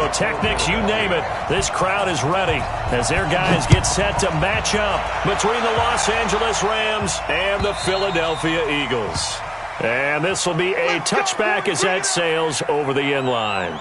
pyrotechnics, you name it. This crowd is ready as their guys get set to match up between the Los Angeles Rams and the Philadelphia Eagles. And this will be a touchback as that sails over the end line.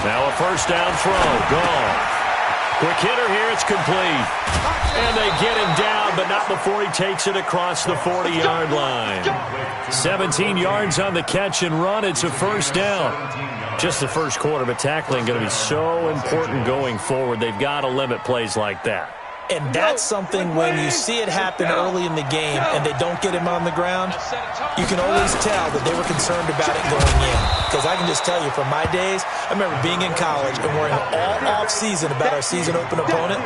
Now a first down throw. Gone. Quick hitter here. It's complete. And they get him down, but not before he takes it across the 40-yard line. 17 yards on the catch and run. It's a first down. Just the first quarter, but tackling going to be so important going forward. They've got to limit plays like that. And that's something when you see it happen early in the game and they don't get him on the ground, you can always tell that they were concerned about it going in. Because I can just tell you from my days, I remember being in college and worrying all off-season about our season open opponent,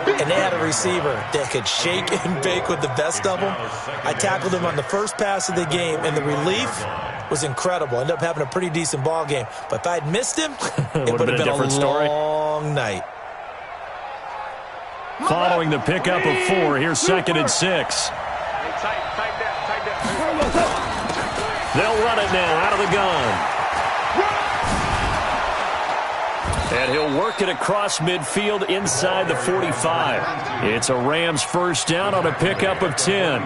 and they had a receiver that could shake and bake with the best of them. I tackled him on the first pass of the game, and the relief was incredible. Ended up having a pretty decent ball game. But if I'd missed him, it would have been a long night. Following the pickup of 4, here's 2nd and 6. They'll run it now out of the gun. And he'll work it across midfield inside the 45. It's a Rams first down on a pickup of 10.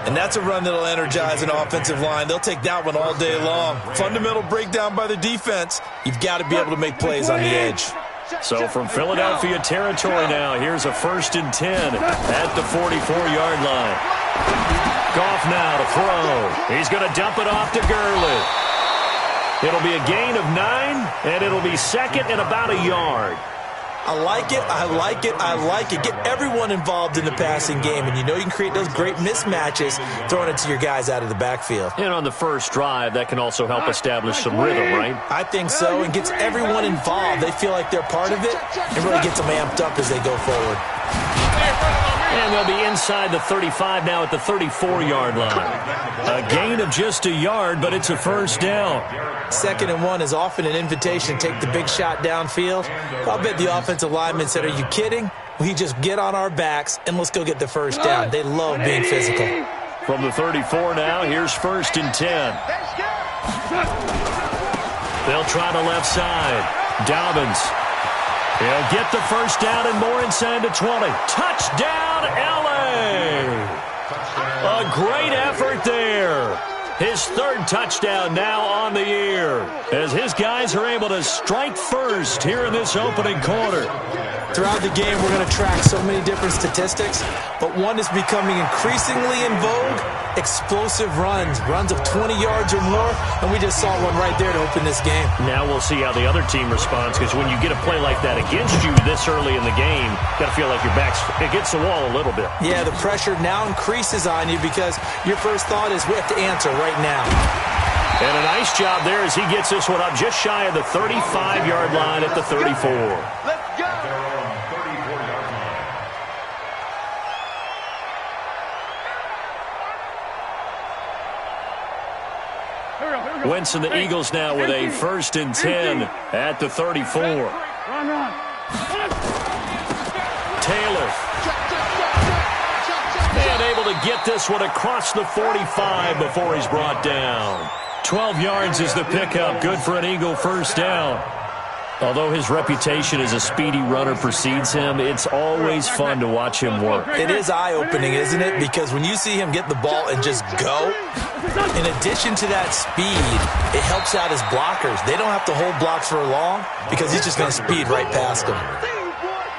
And that's a run that'll energize an offensive line. They'll take that one all day long. Fundamental breakdown by the defense. You've got to be able to make plays on the edge. So from Philadelphia territory now, here's a 1st and 10 at the 44-yard line. Goff now to throw. He's going to dump it off to Gurley. It'll be a gain of 9, and it'll be 2nd and about a yard. I like it, I like it, I like it. Get everyone involved in the passing game, and you know you can create those great mismatches throwing it to your guys out of the backfield. And on the first drive, that can also help establish some rhythm, right? I think so, and gets everyone involved. They feel like they're part of it, and really gets them amped up as they go forward. And they'll be inside the 35 now at the 34-yard line. A gain of just a yard, but it's a first down. 2nd and 1 is often an invitation to take the big shot downfield. I'll bet the offensive lineman said, are you kidding? We just get on our backs and let's go get the first down. They love being physical. From the 34 now, here's 1st and 10. They'll try the left side. Dobbins. He'll get the first down and more inside the 20. Touchdown, L.A. A great effort there. His 3rd touchdown now on the year as his guys are able to strike first here in this opening quarter. Throughout the game, we're going to track so many different statistics, but one is becoming increasingly in vogue, explosive runs of 20 yards or more, and we just saw one right there to open this game. Now we'll see how the other team responds, because when you get a play like that against you this early in the game, you got to feel like your back's against the wall a little bit. Yeah, the pressure now increases on you because your first thought is we have to answer right now. And a nice job there as he gets this one up just shy of the 35-yard line at the 34. Let's go! Wentz and the Eagles now with a 1st and 10 at the 34. Taylor. And able to get this one across the 45 before he's brought down. 12 yards is the pickup. Good for an Eagle first down. Although his reputation as a speedy runner precedes him, it's always fun to watch him work. It is eye-opening, isn't it? Because when you see him get the ball and just go, in addition to that speed, it helps out his blockers. They don't have to hold blocks for long because he's just going to speed right past them.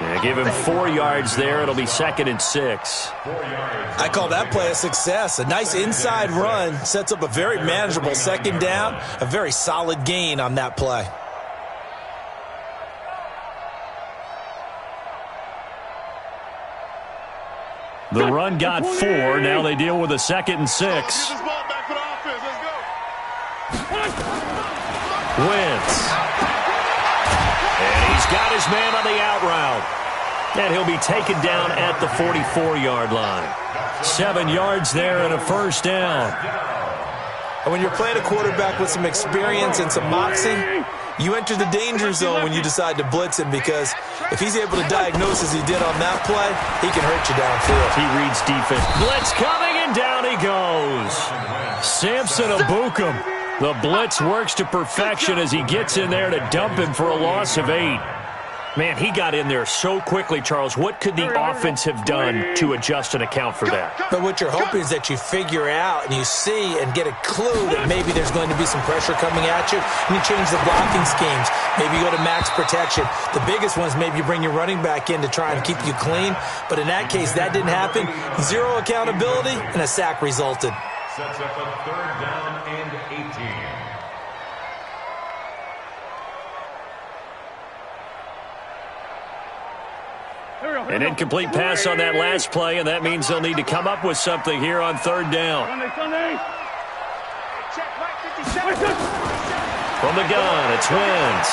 Yeah, give him 4 yards there. It'll be 2nd and 6. I call that play a success. A nice inside run sets up a very manageable 2nd down, a very solid gain on that play. The run got 4. Now they deal with a 2nd and 6. Wentz. And he's got his man on the out route. And he'll be taken down at the 44-yard line. 7 yards there and a 1st down. And when you're playing a quarterback with some experience and some moxie, you enter the danger zone when you decide to blitz him, because if he's able to diagnose as he did on that play, he can hurt you downfield. He reads defense. Blitz coming, and down he goes. Samson Ebukam. The blitz works to perfection as he gets in there to dump him for a loss of 8. Man, he got in there so quickly, Charles. What could the offense have done to adjust and account for that? But what you're hoping is that you figure out and you see and get a clue that maybe there's going to be some pressure coming at you, and you change the blocking schemes. Maybe you go to max protection. The biggest one is maybe you bring your running back in to try and keep you clean. But in that case, that didn't happen. 0 accountability, and a sack resulted. Sets up a 3rd down and 18. An incomplete pass on that last play, and that means they'll need to come up with something here on 3rd down. From the gun, it's Wentz.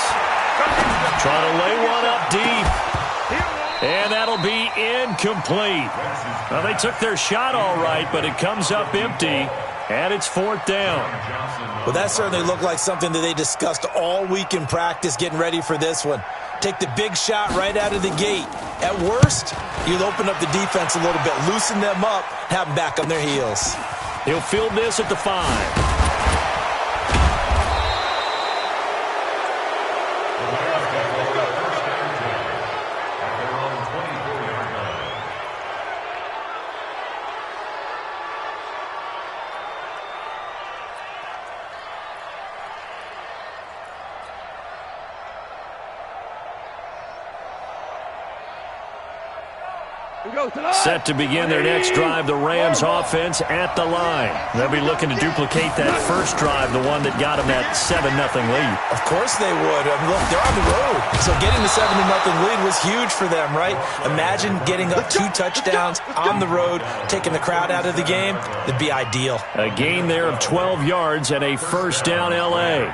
Trying to lay one up deep. And that'll be incomplete. Well, they took their shot all right, but it comes up empty, and it's 4th down. Well, that certainly looked like something that they discussed all week in practice getting ready for this one. Take the big shot right out of the gate. At worst, you'll open up the defense a little bit, loosen them up, have them back on their heels. He'll field this at the 5. Set to begin their next drive, the Rams offense at the line. They'll be looking to duplicate that first drive, the one that got them that 7-0 lead. Of course they would. I mean, look, they're on the road. So getting the 7-0 lead was huge for them, right? Imagine getting up 2 touchdowns on the road, taking the crowd out of the game. It'd be ideal. A gain there of 12 yards and a 1st down L.A.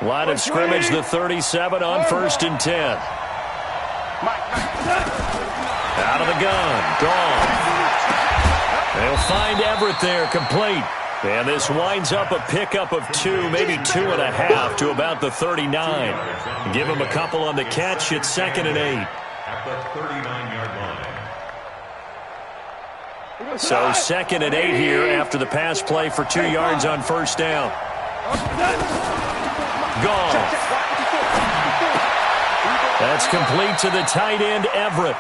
Line of scrimmage, the 37 on 1st and 10. Out of the gun, gone. They'll find Everett there, complete. And this winds up a pickup of 2, maybe 2.5 to about the 39. Give him a couple on the catch. It's 2nd and 8. At the 39-yard line. So 2nd and 8 here after the pass play for 2 yards on 1st down. Gone. That's complete to the tight end, Everett.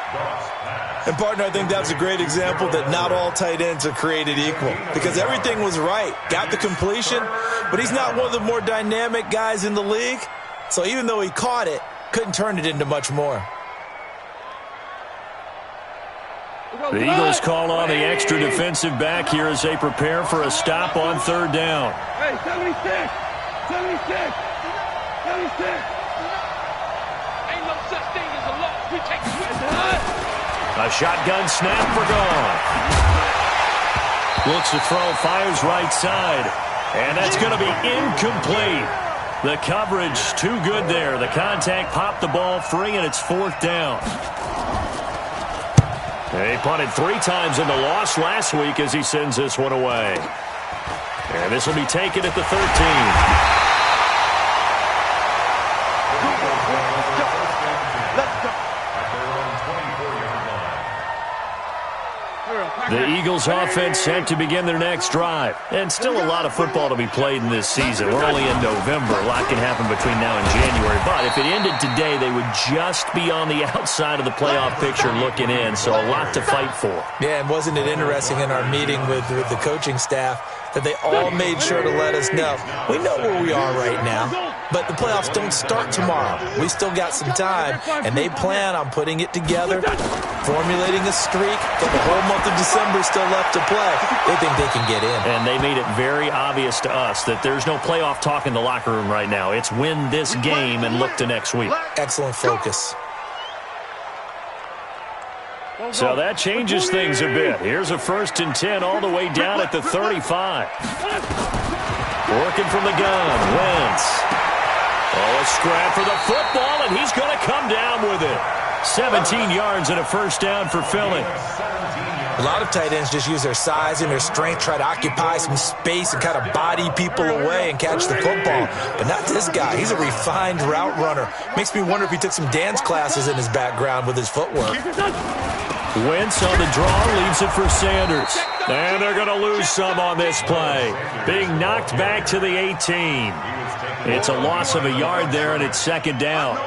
And, partner, I think that's a great example that not all tight ends are created equal, because everything was right. Got the completion, but he's not one of the more dynamic guys in the league. So even though he caught it, couldn't turn it into much more. The Eagles call on the extra defensive back here as they prepare for a stop on 3rd down. Hey, 76! 76! 76! Ain't no such thing as a loss. We take it. A shotgun snap for gone. Looks to throw, fires right side. And that's going to be incomplete. The coverage too good there. The contact popped the ball free, and it's 4th down. They punted 3 times in the loss last week as he sends this one away. And this will be taken at the 13. The Eagles offense set to begin their next drive. And still a lot of football to be played in this season. We're only in November. A lot can happen between now and January. But if it ended today, they would just be on the outside of the playoff picture looking in. So a lot to fight for. Yeah, and wasn't it interesting in our meeting with the coaching staff that they all made sure to let us know. We know where we are right now, but the playoffs don't start tomorrow. We still got some time, and they plan on putting it together, formulating a streak, got the whole month of December still left to play. They think they can get in. And they made it very obvious to us that there's no playoff talk in the locker room right now. It's win this game and look to next week. Excellent focus. So that changes things a bit. Here's a 1st and 10 all the way down at the 35. Working from the gun, Wentz. Oh, a scrap for the football, and he's going to come down with it. 17 yards and a 1st down for Philly. A lot of tight ends just use their size and their strength, try to occupy some space and kind of body people away and catch the football. But not this guy. He's a refined route runner. Makes me wonder if he took some dance classes in his background with his footwork. Wentz on the draw, leaves it for Sanders. And they're going to lose some on this play. Being knocked back to the 18. It's a loss of a yard there, and it's 2nd down.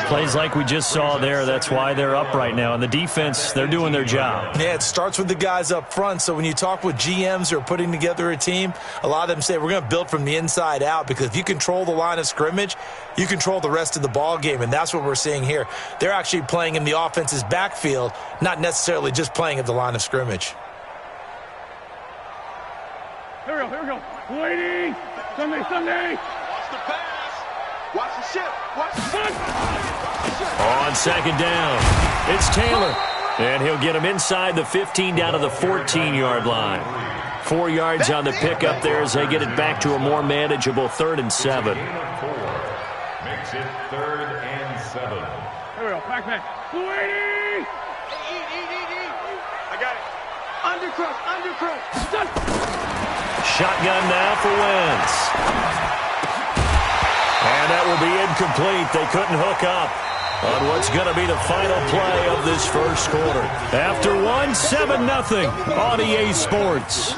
Plays like we just saw there, that's why they're up right now. And the defense, they're doing their job. Yeah, it starts with the guys up front. So when you talk with GMs who are putting together a team, a lot of them say we're going to build from the inside out, because if you control the line of scrimmage, you control the rest of the ball game, and that's what we're seeing here. They're actually playing in the offense's backfield, not necessarily just playing at the line of scrimmage. Here we go. Waiting. Sunday. Watch the pass. Watch the ship. Watch the ship. On 2nd down, it's Taylor. And he'll get him inside the 15 down to the 14-yard line. 4 yards on the pickup there as they get it back to a more manageable 3rd and 7. Makes it 3rd and 7. Here we go. Back. Waiting. Eat. I got it. Undercross. Shotgun now for Wentz. And that will be incomplete. They couldn't hook up on what's going to be the final play of this 1st quarter. After 7-0 on EA Sports.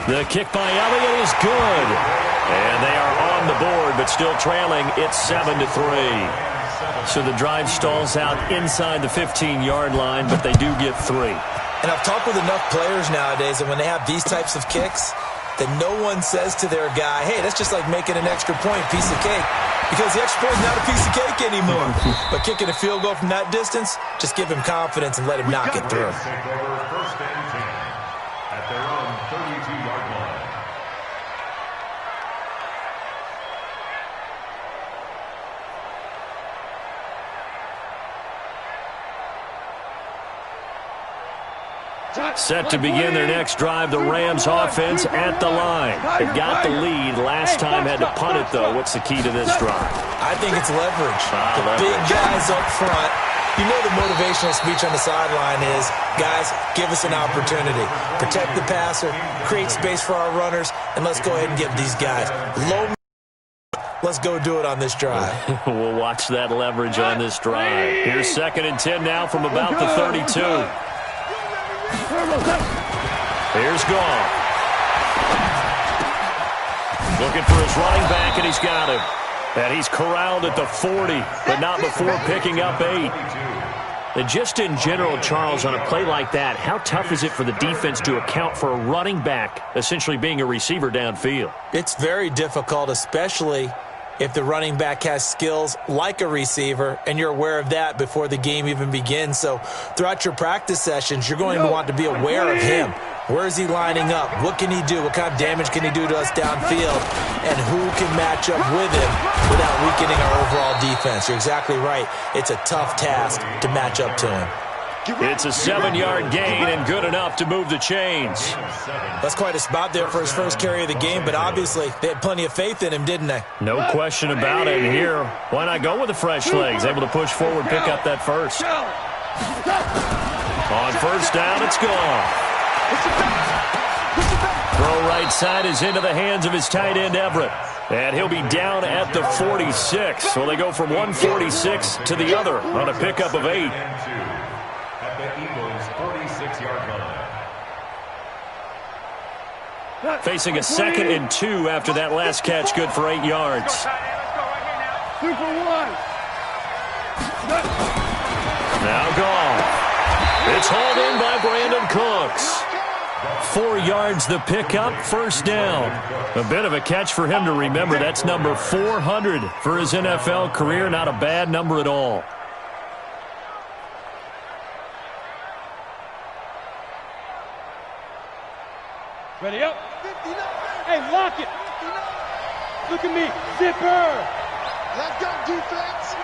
The kick by Elliott is good. And they are on the board, but still trailing. It's 7-3. So the drive stalls out inside the 15-yard line, but they do get 3. And I've talked with enough players nowadays that when they have these types of kicks, that no one says to their guy, hey, that's just like making an extra point, piece of cake. Because the extra point is not a piece of cake anymore. But kicking a field goal from that distance, just give him confidence and let him knock it through. Take over 1st and 10 at their own 32-yard line. Set to begin their next drive, the Rams offense at the line. They've got the lead. Last time had to punt it, though. What's the key to this drive? I think it's leverage. The leverage. big guys up front. You know the motivational speech on the sideline is, guys, give us an opportunity. Protect the passer, create space for our runners, and let's go ahead and give these guys low. Let's go do it on this drive. We'll watch that leverage on this drive. Here's 2nd and 10 now from about the 32. Here's Goff. Looking for his running back, and he's got him. And he's corralled at the 40, but not before picking up 8. And just in general, Charles, on a play like that, how tough is it for the defense to account for a running back essentially being a receiver downfield? It's very difficult, especially if the running back has skills like a receiver, and you're aware of that before the game even begins. So throughout your practice sessions, you're going to want to be aware of him. Where is he lining up? What can he do? What kind of damage can he do to us downfield? And who can match up with him without weakening our overall defense? You're exactly right. It's a tough task to match up to him. It's a 7-yard gain and good enough to move the chains. That's quite a spot there for his first carry of the game, but obviously they had plenty of faith in him, didn't they? No question about it. And here, why not go with the fresh legs? Able to push forward, pick up that first. On 1st down, it's gone. Throw right side is into the hands of his tight end, Everett. And he'll be down at the 46. So they go from 146 to the other on a pickup of 8. At the Eagles' 46-yard line. Facing a 2nd and 2 after that last catch, good for 8 yards. Super one. Now gone. It's hauled in by Brandon Cooks. 4 yards the pickup, first down. A bit of a catch for him to remember. That's number 400 for his NFL career. Not a bad number at all. Ready up. Hey, lock it. Look at me. Zipper. Let's go, defense.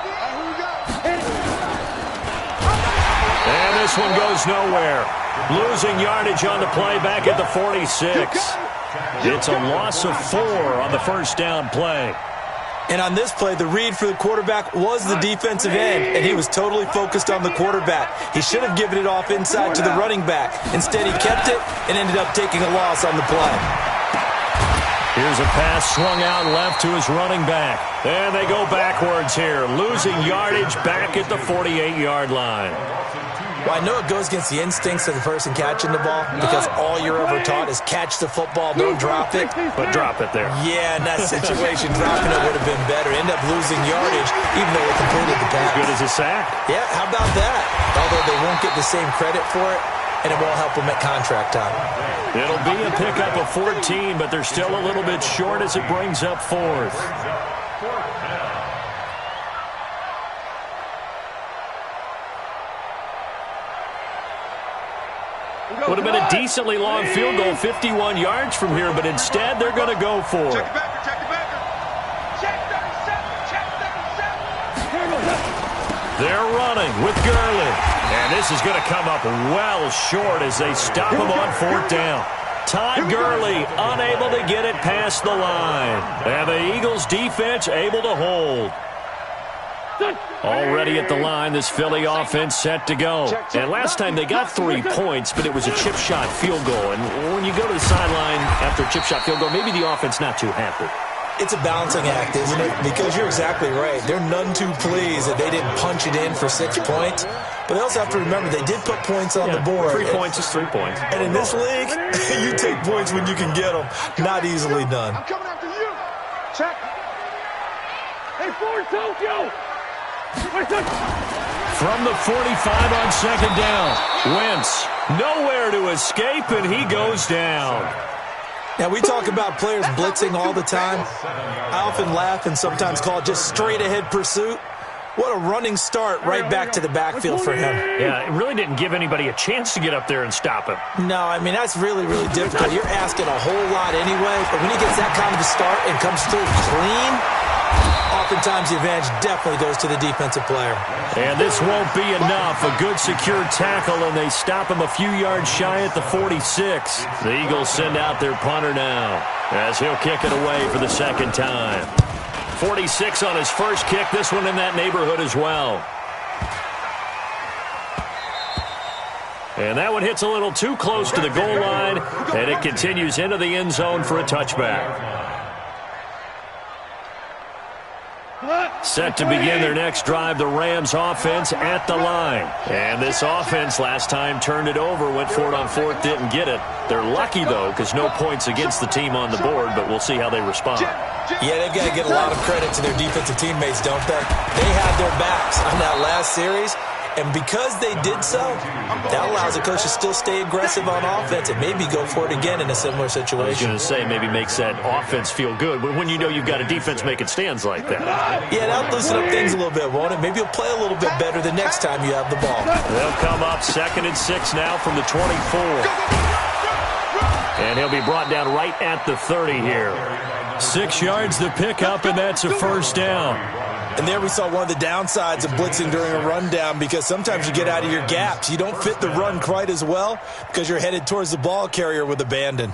Here we go. Hit it. And this one goes nowhere. Losing yardage on the play back at the 46. It's a loss of 4 on the first down play. And on this play, the read for the quarterback was the defensive end, and he was totally focused on the quarterback. He should have given it off inside to the running back. Instead, he kept it and ended up taking a loss on the play. Here's a pass swung out left to his running back. And they go backwards here, losing yardage back at the 48-yard line. Well, I know it goes against the instincts of the person catching the ball because all you're ever taught is catch the football, don't drop it. But drop it there. Yeah, in that situation, dropping it would have been better. End up losing yardage even though they completed the pass. Good as a sack. Yeah, how about that? Although they won't get the same credit for it, and it won't help them at contract time. It'll be a pickup of 14, but they're still a little bit short as it brings up 4th. Would have been a decently long field goal, 51 yards from here, but instead they're going to go for it. Check the backer, check the backer. Check 37, check 37. They're running with Gurley. And this is going to come up well short as they stop him on 4th down. Todd Gurley unable to get it past the line. And the Eagles defense able to hold. Already at the line, this Philly offense set to go. And last time they got 3 points, but it was a chip shot field goal. And when you go to the sideline after a chip shot field goal, maybe the offense not too happy. It's a balancing act, isn't it? Because you're exactly right. They're none too pleased that they didn't punch it in for 6 points. But they also have to remember they did put points on the board. 3 points is 3 points. And in this league, you take points when you can get them. Not easily done. I'm coming after you. Check. Hey, forward, Tokyo. From the 45 on 2nd down, Wentz nowhere to escape, and he goes down. Now, we talk about players blitzing all the time. I often laugh and sometimes call it just straight-ahead pursuit. What a running start right back to the backfield for him. Yeah, it really didn't give anybody a chance to get up there and stop him. No, I mean, that's really, really difficult. You're asking a whole lot anyway, but when he gets that kind of a start and comes through clean, oftentimes the advantage definitely goes to the defensive player. And this won't be enough. A good secure tackle, and they stop him a few yards shy at the 46. The Eagles send out their punter now as he'll kick it away for the 2nd time. 46 on his first kick, this one in that neighborhood as well. And that one hits a little too close to the goal line, and it continues into the end zone for a touchback. Set to begin their next drive, the Rams offense at the line. And this offense last time turned it over, went for it on 4th, didn't get it. They're lucky, though, because no points against the team on the board, but we'll see how they respond. Yeah, they've got to get a lot of credit to their defensive teammates, don't they? They had their backs on that last series, and because they did so, that allows the coach to still stay aggressive on offense and maybe go for it again in a similar situation. I was going to say maybe makes that offense feel good, but when you know you've got a defense making stands like that. Yeah, that'll loosen up things a little bit, won't it? Maybe you'll play a little bit better the next time you have the ball. They'll come up 2nd and 6 now from the 24. And he'll be brought down right at the 30 here. 6 yards the pickup, and that's a first down. And there we saw one of the downsides of blitzing during a rundown because sometimes you get out of your gaps. You don't fit the run quite as well because you're headed towards the ball carrier with abandon.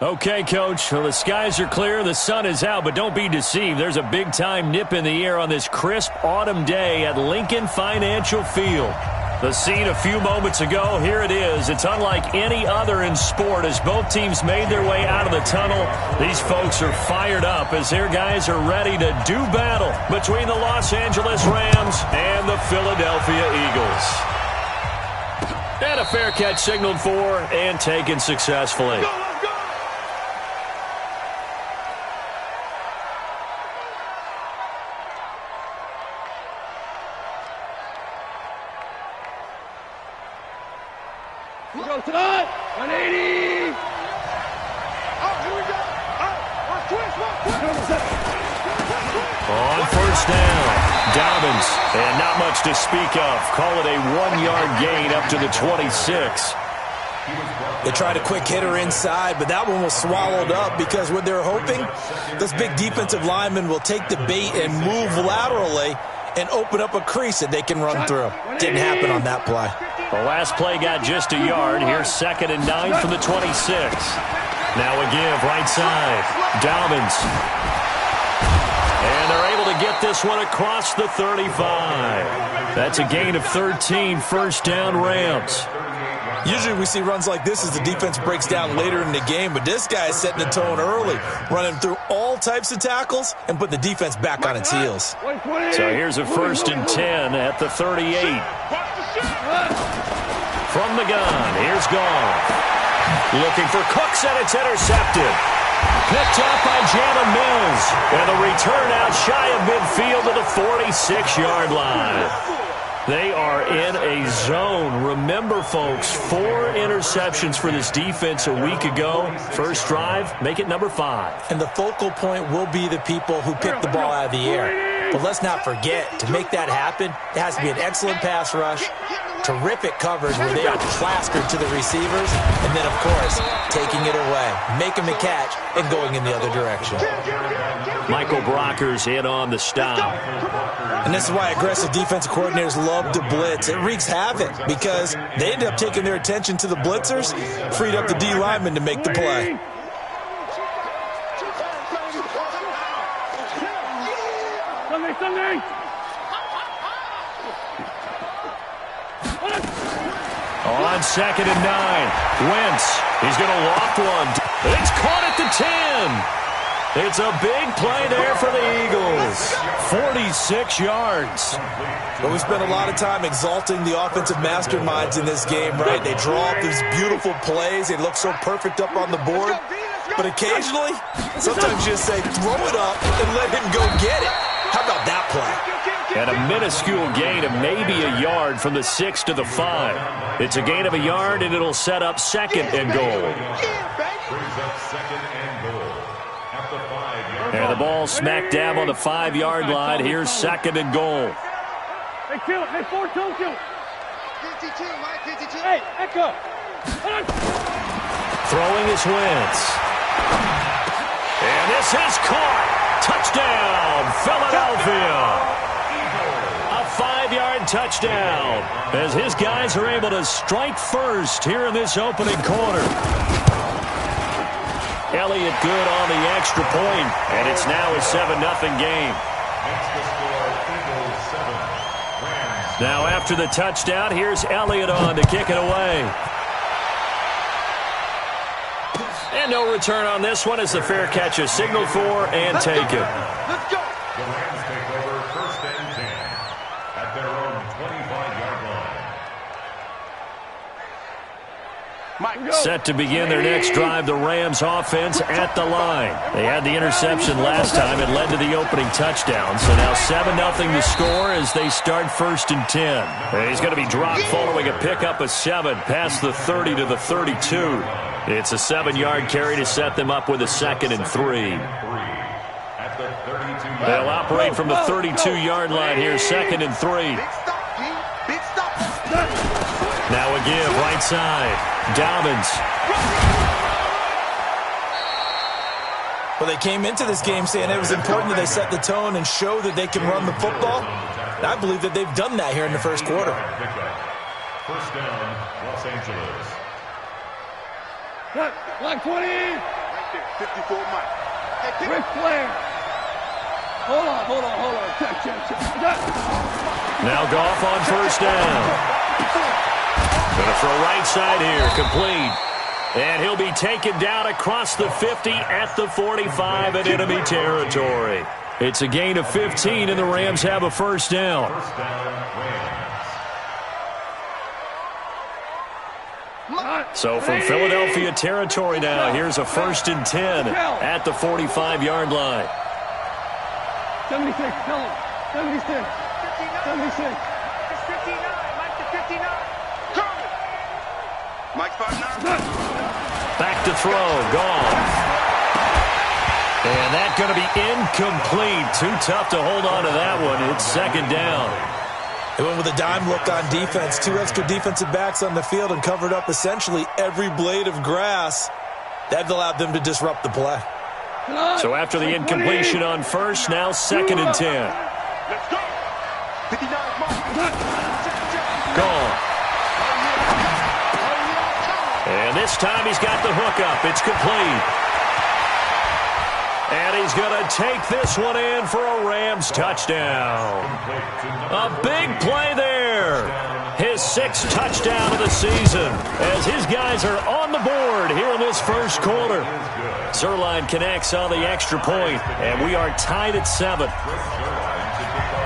Okay, Coach, well, the skies are clear, the sun is out, but don't be deceived. There's a big-time nip in the air on this crisp autumn day at Lincoln Financial Field. The scene a few moments ago, here it is. It's unlike any other in sport as both teams made their way out of the tunnel. These folks are fired up as their guys are ready to do battle between the Los Angeles Rams and the Philadelphia Eagles. And a fair catch signaled for and taken successfully. Tonight, 180. Oh, here we go. Oh, twist. On first down, Dobbins, and not much to speak of. Call it a 1-yard gain up to the 26. They tried a quick hitter inside, but that one was swallowed up because what they're hoping, those big defensive linemen will take the bait and move laterally and open up a crease that they can run through. Didn't happen on that play. The last play got just a yard. Here's 2nd and 9 from the 26. Now a give, right side. Dobbins. And they're able to get this one across the 35. That's a gain of 13, first down Rams. Usually we see runs like this as the defense breaks down later in the game, but this guy is setting the tone early, running through all types of tackles and put the defense back on its heels. So here's a 1st and 10 at the 38. From the gun, here's Goff. Looking for Cooks, and it's intercepted. Picked up by Jalen Mills. And the return out shy of midfield to the 46-yard line. They are in a zone. Remember, folks, 4 interceptions for this defense a week ago. First drive, make it number 5. And the focal point will be the people who pick the ball out of the air. But let's not forget, to make that happen, it has to be an excellent pass rush, terrific coverage where they are plastered to the receivers, and then, of course, taking it away, making the catch, and going in the other direction. Michael Brockers in on the stop. And this is why aggressive defensive coordinators love to blitz. It wreaks havoc because they end up taking their attention to the blitzers, freed up the D lineman to make the play. Sunday. On 2nd and 9, Wentz. He's going to loft one. It's caught at the 10. It's a big play there for the Eagles. 46 yards. But we spent a lot of time exalting the offensive masterminds in this game, right? They draw up these beautiful plays. They look so perfect up on the board. But occasionally, sometimes you just say, throw it up and let him go get it. How about that play? And a minuscule gain of maybe a yard from the 6 to the 5. It's a gain of a yard, and it'll set up 2nd and goal. Brings up 2nd and goal at the 5-yard line. And the ball smack dab on the 5-yard line. Here's 2nd and goal. Hey, kill it. Hey, 4-2, kill it. Hey, Echo. Throwing is Wentz. And this is caught. Touchdown, Philadelphia. A 5-yard touchdown as his guys are able to strike first here in this opening quarter. Elliott good on the extra point, and it's now a 7-0 game. Makes the score Eagles 7. Rams. Now after the touchdown, here's Elliott on to kick it away. And no return on this one as the fair catch is signaled for and taken. Let's go. The Rams take over 1st and 10 at their own 25-yard line. Set to begin their next drive, the Rams offense at the line. They had the interception last time. It led to the opening touchdown. So now 7-0 the score as they start 1st and 10. And he's going to be dropped following a pickup of 7 past the 30 to the 32. It's a 7-yard carry to set them up with a 2nd and 3. At the 32-yard They'll operate from the 32-yard line here, 2nd and 3. Big stop, G. Big stop. Now a give, right side. Dobbins. Well, they came into this game saying it was important that they set the tone and show that they can run the football. And I believe that they've done that here in the first quarter. First down, Los Angeles. Line 20. there. 54 Mike. Hey, Ric Flair. Hold on. Check. Now Goff on first down. Gonna throw right side here, complete. And he'll be taken down across the 50 at the 45 in enemy territory. It's a gain of 15, and the Rams have a first down. First down, Rams. So from Philadelphia territory now, here's a 1st and 10 at the 45-yard line. 76, tell him. 76. 76. It's 59. Mike to 59. Curry. Mike 5'9". Back to throw, gone. And that's going to be incomplete. Too tough to hold on to that one. It's 2nd down. They went with a dime look on defense. 2 extra defensive backs on the field and covered up essentially every blade of grass. That allowed them to disrupt the play. So after the incompletion on first, now 2nd and 10. Let's go. 59 Mike. Gone. And this time he's got the hook up. It's complete. And he's going to take this one in for a Rams touchdown. A big play there. His 6th touchdown of the season as his guys are on the board here in this first quarter. Zuerlein connects on the extra point, and we are tied at 7.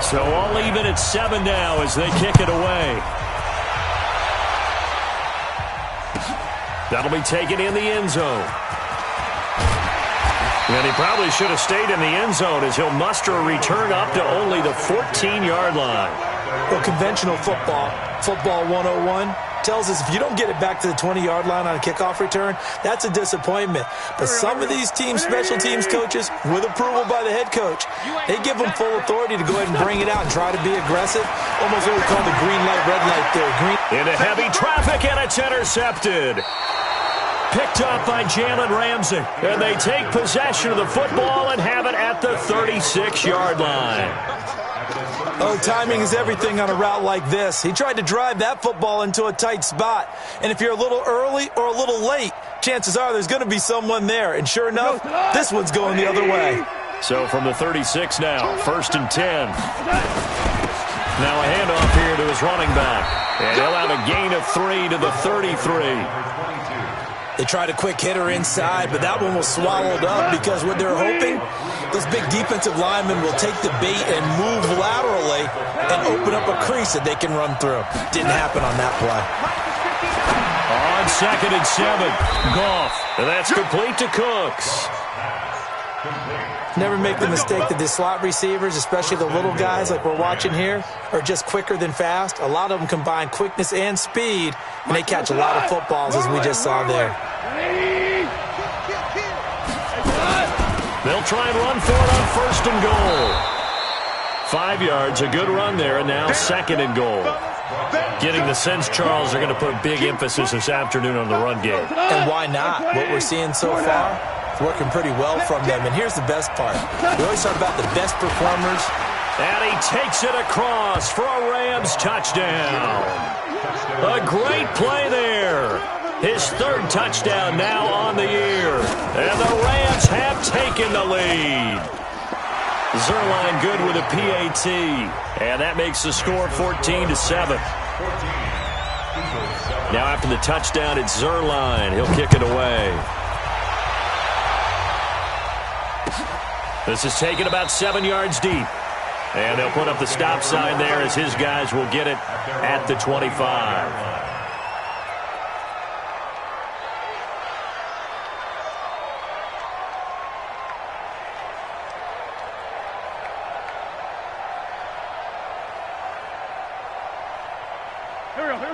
So all even at 7 now as they kick it away. That'll be taken in the end zone. And he probably should have stayed in the end zone as he'll muster a return up to only the 14-yard line. Well, conventional football 101, tells us if you don't get it back to the 20-yard line on a kickoff return, that's a disappointment. But some of these teams, special teams coaches, with approval by the head coach, they give them full authority to go ahead and bring it out and try to be aggressive. Almost what we call the green light, red light theory. Into heavy traffic, and it's intercepted. Picked up by Jalen Ramsey. And they take possession of the football and have it at the 36-yard line. Oh, timing is everything on a route like this. He tried to drive that football into a tight spot. And if you're a little early or a little late, chances are there's going to be someone there. And sure enough, this one's going the other way. So from the 36 now, 1st and 10. Now a handoff here to his running back. And he'll have a gain of 3 to the 33. They tried a quick hitter inside, but that one was swallowed up because what they're hoping, those big defensive linemen will take the bait and move laterally and open up a crease that they can run through. Didn't happen on that play. On 2nd and 7, Goff. And that's complete to Cooks. Never make the mistake that the slot receivers, especially the little guys like we're watching here, are just quicker than fast. A lot of them combine quickness and speed, and they catch a lot of footballs, as we just saw there. They'll try and run for it on 1st and goal. 5 yards, a good run there, and now 2nd and goal. Getting the sense, Charles, are going to put big emphasis this afternoon on the run game. And why not? What we're seeing so far, working pretty well from them. And here's the best part. We always talk about the best performers. And he takes it across for a Rams touchdown. A great play there. His 3rd touchdown now on the year. And the Rams have taken the lead. Zuerlein good with a PAT. And that makes the score 14 to 7. Now after the touchdown, it's Zuerlein. He'll kick it away. This is taken about 7 yards deep. And they'll put up the stop sign there as his guys will get it at the 25.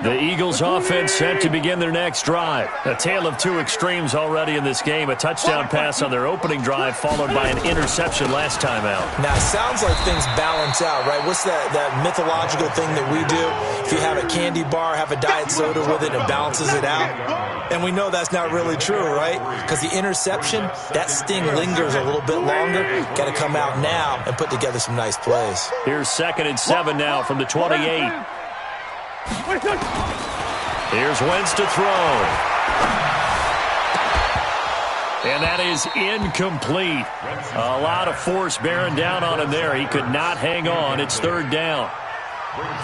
The Eagles offense set to begin their next drive. A tale of 2 extremes already in this game. A touchdown pass on their opening drive followed by an interception last time out. Now, it sounds like things balance out, right? What's that mythological thing that we do? If you have a candy bar, have a diet soda with it, it balances it out. And we know that's not really true, right? Because the interception, that sting lingers a little bit longer. Got to come out now and put together some nice plays. Here's 2nd and 7 now from the 28. Here's Wentz to throw. And that is incomplete. A lot of force bearing down on him there. He could not hang on. It's third down.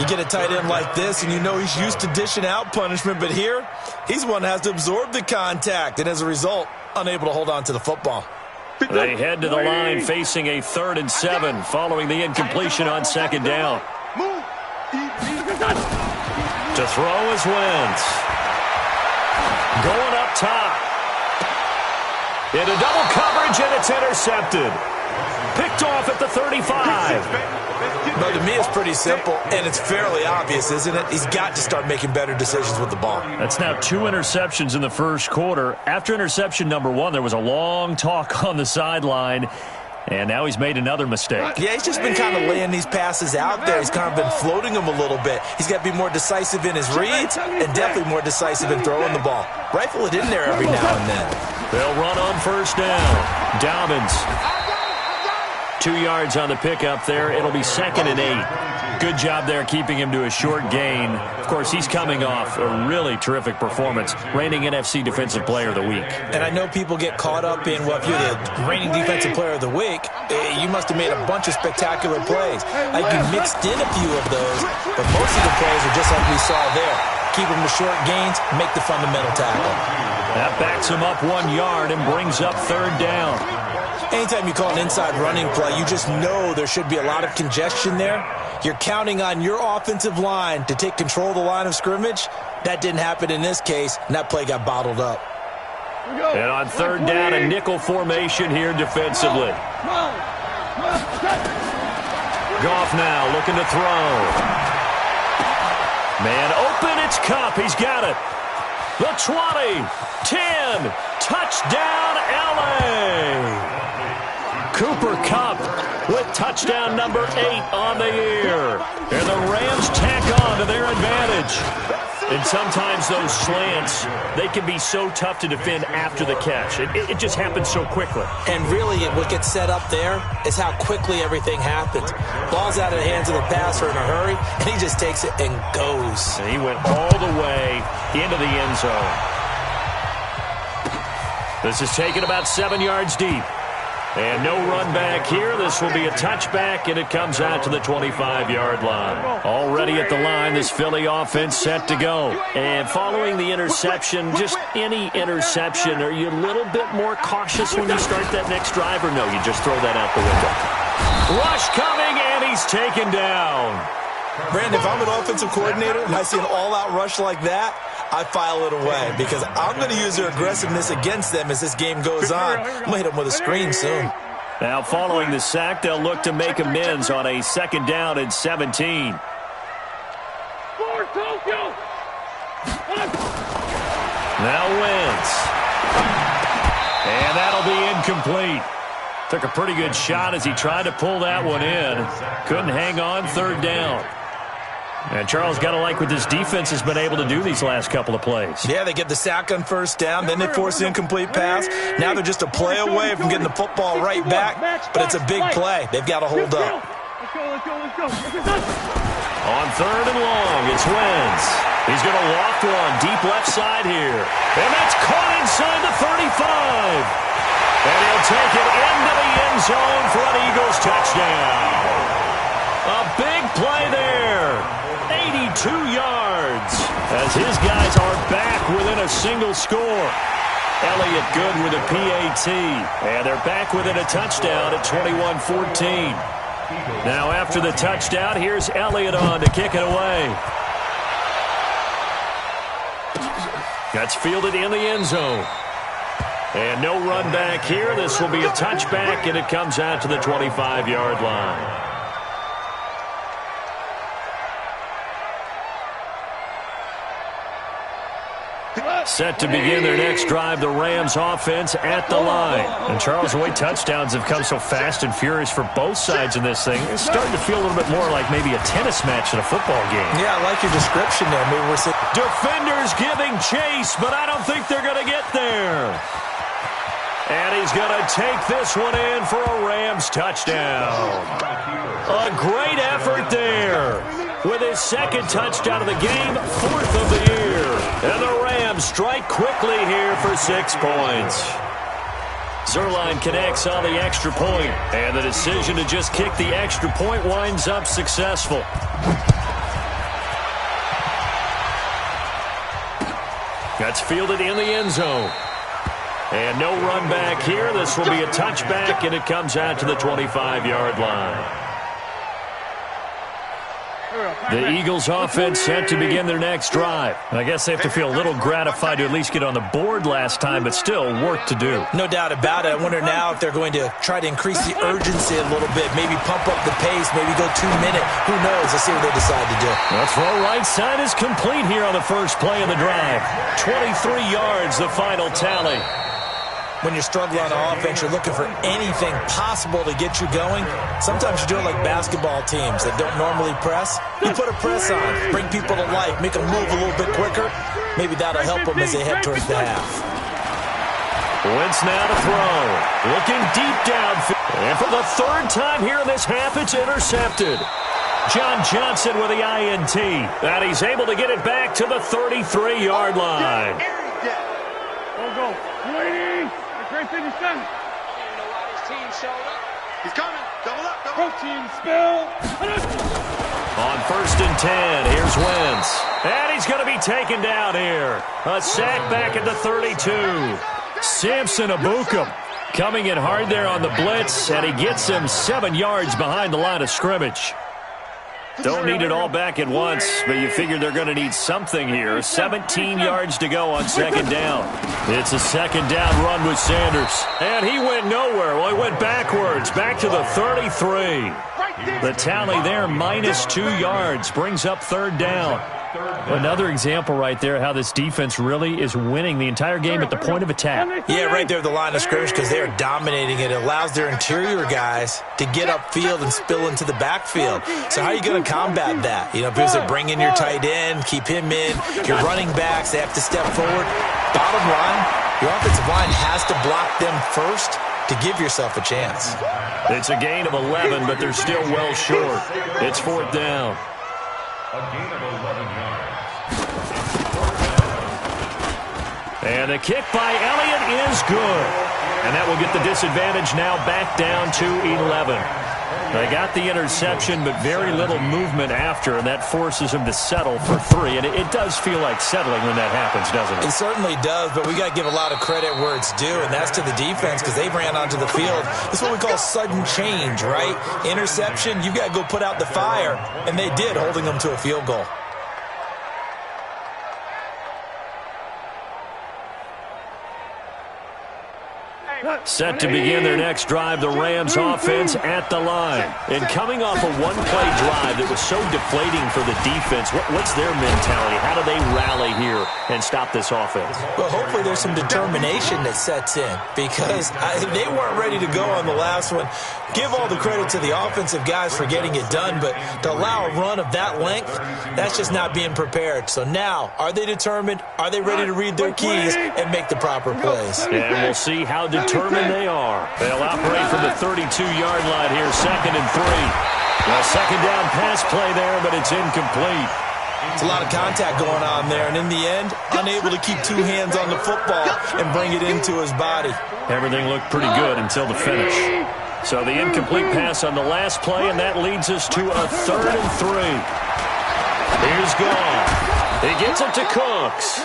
You get a tight end like this, and you know he's used to dishing out punishment, but here, he's one that has to absorb the contact, and as a result, unable to hold on to the football. They head to the line facing a 3rd and 7 following the incompletion on second down. To throw is Wentz. Going up top. Into double coverage, and it's intercepted. Picked off at the 35. But to me, it's pretty simple, and it's fairly obvious, isn't it? He's got to start making better decisions with the ball. That's now 2 interceptions in the first quarter. After interception number 1, there was a long talk on the sideline, and now he's made another mistake. Yeah, he's just been kind of laying these passes out there. He's kind of been floating them a little bit. He's got to be more decisive in his reads and definitely more decisive in throwing the ball. Rifle it in there every now and then. They'll run on first down. Dobbins. 2 yards on the pickup there. It'll be 2nd and 8. Good job there keeping him to a short gain. Of course, he's coming off a really terrific performance, reigning NFC Defensive Player of the Week. And I know people get caught up in, well, if you're the reigning Defensive Player of the Week, you must have made a bunch of spectacular plays. Like you mixed in a few of those, but most of the plays are just like we saw there. Keep them to short gains, make the fundamental tackle. That backs him up 1 yard and brings up 3rd down. Anytime you call an inside running play, you just know there should be a lot of congestion there. You're counting on your offensive line to take control of the line of scrimmage. That didn't happen in this case, and that play got bottled up. And on 3rd down, a nickel formation here defensively. Goff now looking to throw. Man open, it's Kupp. He's got it. The 20, 10, touchdown LA. Cooper Kupp with touchdown number 8 on the year. And the Rams tack on to their advantage. And sometimes those slants, they can be so tough to defend after the catch. It just happens so quickly. And really, what gets set up there is how quickly everything happens. Ball's out of the hands of the passer in a hurry, and he just takes it and goes. And he went all the way into the end zone. This is taken about 7 yards deep. And no run back here. This will be a touchback, and it comes out to the 25-yard line. Already at the line, this Philly offense set to go. And following the interception, just any interception, are you a little bit more cautious when you start that next drive, or no, you just throw that out the window? Rush coming, and he's taken down. Brandon, if I'm an offensive coordinator and I see an all-out rush like that, I file it away because I'm going to use their aggressiveness against them as this game goes on. I'm going to hit them with a screen soon. Now, following the sack, they'll look to make amends on a 2nd down and 17. Now Wentz. And that'll be incomplete. Took a pretty good shot as he tried to pull that one in. Couldn't hang on, 3rd down. And Charles, got to like what this defense has been able to do these last couple of plays. Yeah, they get the sack on 1st down, then they force the incomplete pass. Now they're just a play away from getting the football right back, but it's a big play. They've got to hold up. On 3rd and long, it's Wentz. He's going to loft one deep left side here. And that's caught inside the 35. And he'll take it into the end zone for an Eagles touchdown. A big play there. 82 yards as his guys are back within a single score. Elliott good with a PAT. And they're back within a touchdown at 21-14. Now after the touchdown, here's Elliott on to kick it away. That's fielded in the end zone. And no run back here. This will be a touchback, and it comes out to the 25-yard line. Set to begin their next drive, the Rams offense at the line. And Charles, the way touchdowns have come so fast and furious for both sides in this thing, it's starting to feel a little bit more like maybe a tennis match in a football game. Yeah, I like your description there. Maybe we're seeing defenders giving chase, but I don't think they're going to get there. And he's going to take this one in for a Rams touchdown. A great effort there. With his 2nd touchdown of the game, 4th of the year. And the Rams strike quickly here for 6 points. Zuerlein connects on the extra point, and the decision to just kick the extra point winds up successful. That's fielded in the end zone. And no run back here. This will be a touchback, and it comes out to the 25-yard line. The Eagles offense set to begin their next drive. I guess they have to feel a little gratified to at least get on the board last time, but still work to do. No doubt about it. I wonder now if they're going to try to increase the urgency a little bit, maybe pump up the pace, maybe go 2-minute. Who knows? Let's see what they decide to do. The throw right side is complete here on the first play of the drive. 23 yards, the final tally. When you're struggling on offense, you're looking for anything possible to get you going. Sometimes you do it like basketball teams that don't normally press. You put a press on, bring people to life, make them move a little bit quicker. Maybe that'll help them as they head towards the half. Wentz now to throw. Looking deep downfield. And for the third time here in this half, it's intercepted. John Johnson with the INT. And he's able to get it back to the 33-yard line. Go. You ready? Great finish done. You know why his team showed up? He's coming. Double up. Double up. Team spill. On 1st and 10, here's Wentz. And he's going to be taken down here. A sack back at the 32. Samson Ebukam coming in hard there on the blitz, and he gets him 7 yards behind the line of scrimmage. Don't need it all back at once, but you figure they're going to need something here. 17 yards to go on 2nd down. It's a 2nd down run with Sanders. And he went nowhere. Well, he went backwards, back to the 33. The tally there, -2 yards, brings up 3rd down. Another example right there how this defense really is winning the entire game at the point of attack. Yeah, right there at the line of scrimmage because they are dominating it. It allows their interior guys to get upfield and spill into the backfield. So how are you going to combat that? You know, because they bring in your tight end, keep him in. Your running backs, they have to step forward. Bottom line, your offensive line has to block them first to give yourself a chance. It's a gain of 11, but they're still well short. It's 4th down. A gain of 11 yards. And the kick by Elliott is good. And that will get the disadvantage now back down to 11. They got the interception, but very little movement after, and that forces them to settle for 3. And it does feel like settling when that happens, doesn't it? It certainly does, but we got to give a lot of credit where it's due, and that's to the defense because they ran onto the field. This is what we call sudden change, right? Interception, you got to go put out the fire, and they did, holding them to a field goal. Set to begin their next drive, the Rams offense at the line. And coming off a one-play drive that was so deflating for the defense, what's their mentality? How do they rally here and stop this offense? Well, hopefully there's some determination that sets in because they weren't ready to go on the last one. Give all the credit to the offensive guys for getting it done, but to allow a run of that length, that's just not being prepared. So now, are they determined? Are they ready to read their keys and make the proper plays? And we'll see how determined they are. They'll operate from the 32-yard line here, 2nd and 3. Well, 2nd down pass play there, but it's incomplete. It's a lot of contact going on there, and in the end, unable to keep 2 hands on the football and bring it into his body. Everything looked pretty good until the finish. So the incomplete pass on the last play, and that leads us to a 3rd and 3. Here's Goff. He gets it to Cooks.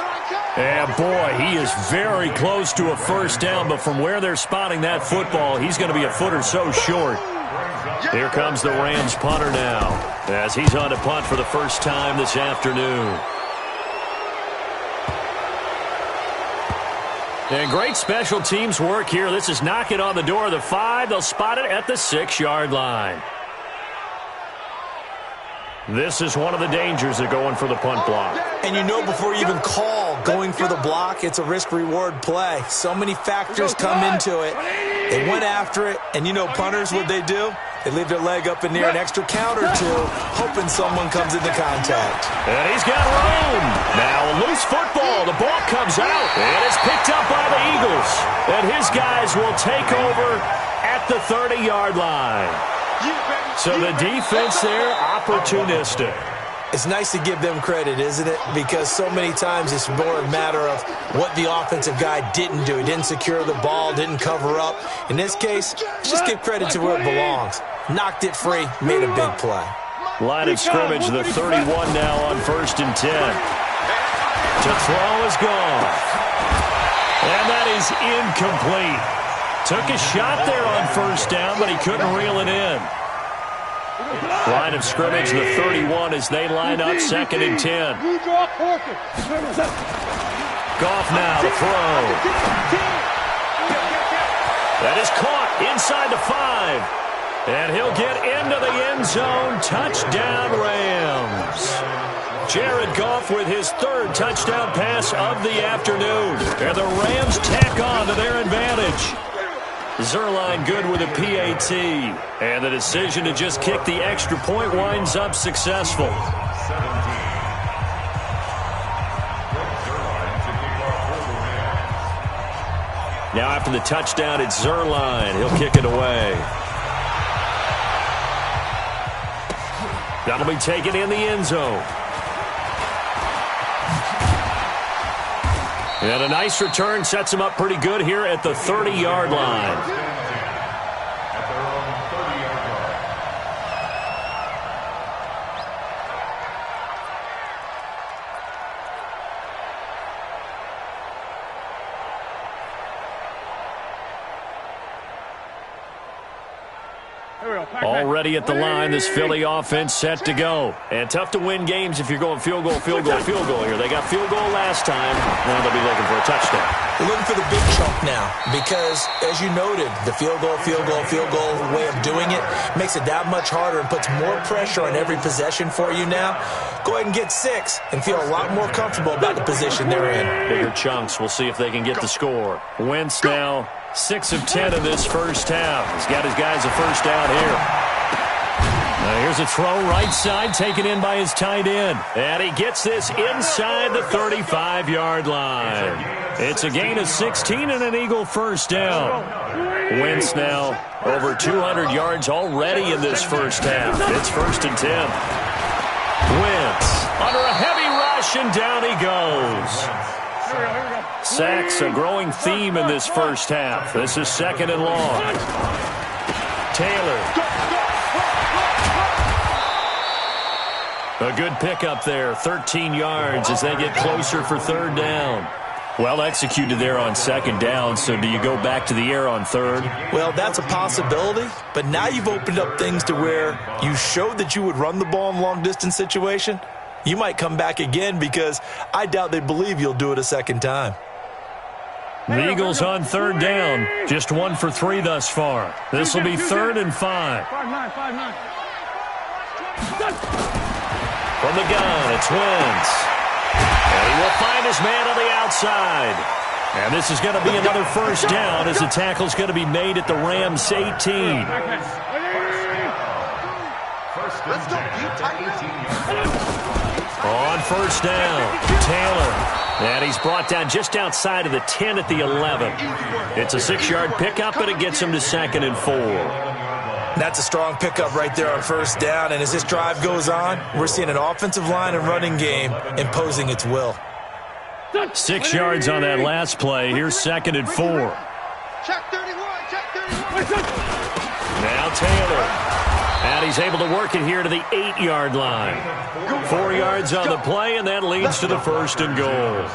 And boy, he is very close to a 1st down, but from where they're spotting that football, he's going to be a foot or so short. Here comes the Rams punter now, as he's on to punt for the first time this afternoon. And great special teams work here. This is knock it on the door of the 5. They'll spot it at the 6-yard line. This is one of the dangers of going for the punt block. And you know before you even call going for the block, it's a risk-reward play. So many factors come into it. They went after it, and you know punters, what they do? They leave their leg up in near an extra count or 2, hoping someone comes into contact. And he's got room. Now a loose football. The ball comes out, and it's picked up by the Eagles. And his guys will take over at the 30-yard line. So the defense there, opportunistic. It's nice to give them credit, isn't it? Because so many times it's more a matter of what the offensive guy didn't do. He didn't secure the ball, didn't cover up. In this case, just give credit to where it belongs. Knocked it free, made a big play. Line of scrimmage, the 31 now on 1st and 10. To throw is gone. And that is incomplete. Took a shot there on 1st down, but he couldn't reel it in. Line of scrimmage, the 31 as they line up 2nd and 10. Goff now to throw. That is caught inside the 5. And he'll get into the end zone. Touchdown, Rams. Jared Goff with his 3rd touchdown pass of the afternoon. And the Rams tack on to their advantage. Zuerlein good with a PAT. And the decision to just kick the extra point winds up successful. Now after the touchdown, it's Zuerlein. He'll kick it away. That'll be taken in the end zone. And a nice return sets him up pretty good here at the 30-yard line. Already at the line, this Philly offense set to go. And tough to win games if you're going field goal here. They got field goal last time. Now they'll be looking for a touchdown. They're looking for the big chunk now because, as you noted, the field goal way of doing it makes it that much harder and puts more pressure on every possession for you now. Go ahead and get 6 and feel a lot more comfortable about the position they're in. Bigger chunks. We'll see if they can get the score. Wentz now 6 of 10 in this first half. He's got his guys a first down here. Now here's a throw right side taken in by his tight end. And he gets this inside the 35-yard line. It's a gain of 16 and an Eagle first down. Wentz now over 200 yards already in this first half. It's 1st and 10. Wentz under a heavy rush and down he goes. Sacks a growing theme in this first half. This is 2nd and long. Taylor. A good pickup there, 13 yards as they get closer for 3rd down. Well executed there on 2nd down, so do you go back to the air on 3rd? Well, that's a possibility, but now you've opened up things to where you showed that you would run the ball in long-distance situation. You might come back again because I doubt they believe you'll do it a 2nd time. The Eagles on 3rd down, just 1 for 3 thus far. This will be 3rd and 5. 5-9. From the gun, it's Wentz. And he will find his man on the outside. And this is going to be another first down as the tackle's going to be made at the Rams 18. Let's go, On 1st down, Taylor. And he's brought down just outside of the 10 at the 11. It's a 6-yard pickup, but it gets him to 2nd and 4. That's a strong pickup right there on 1st down, and as this drive goes on, we're seeing an offensive line and running game imposing its will. 6 yards on that last play. Here's 2nd and 4. Check 31. Now Taylor. And he's able to work it here to the 8-yard line. 4 yards on the play, and that leads to the 1st and goal.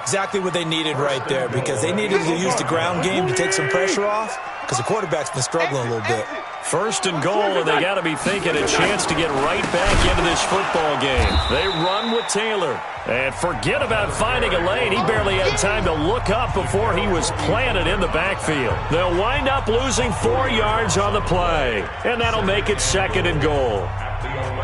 Exactly what they needed right there, because they needed to use the ground game to take some pressure off, because the quarterback's been struggling a little bit. 1st and goal, and they got to be thinking a chance to get right back into this football game. They run with Taylor. And forget about finding a lane. He barely had time to look up before he was planted in the backfield. They'll wind up losing 4 yards on the play, and that'll make it 2nd and goal.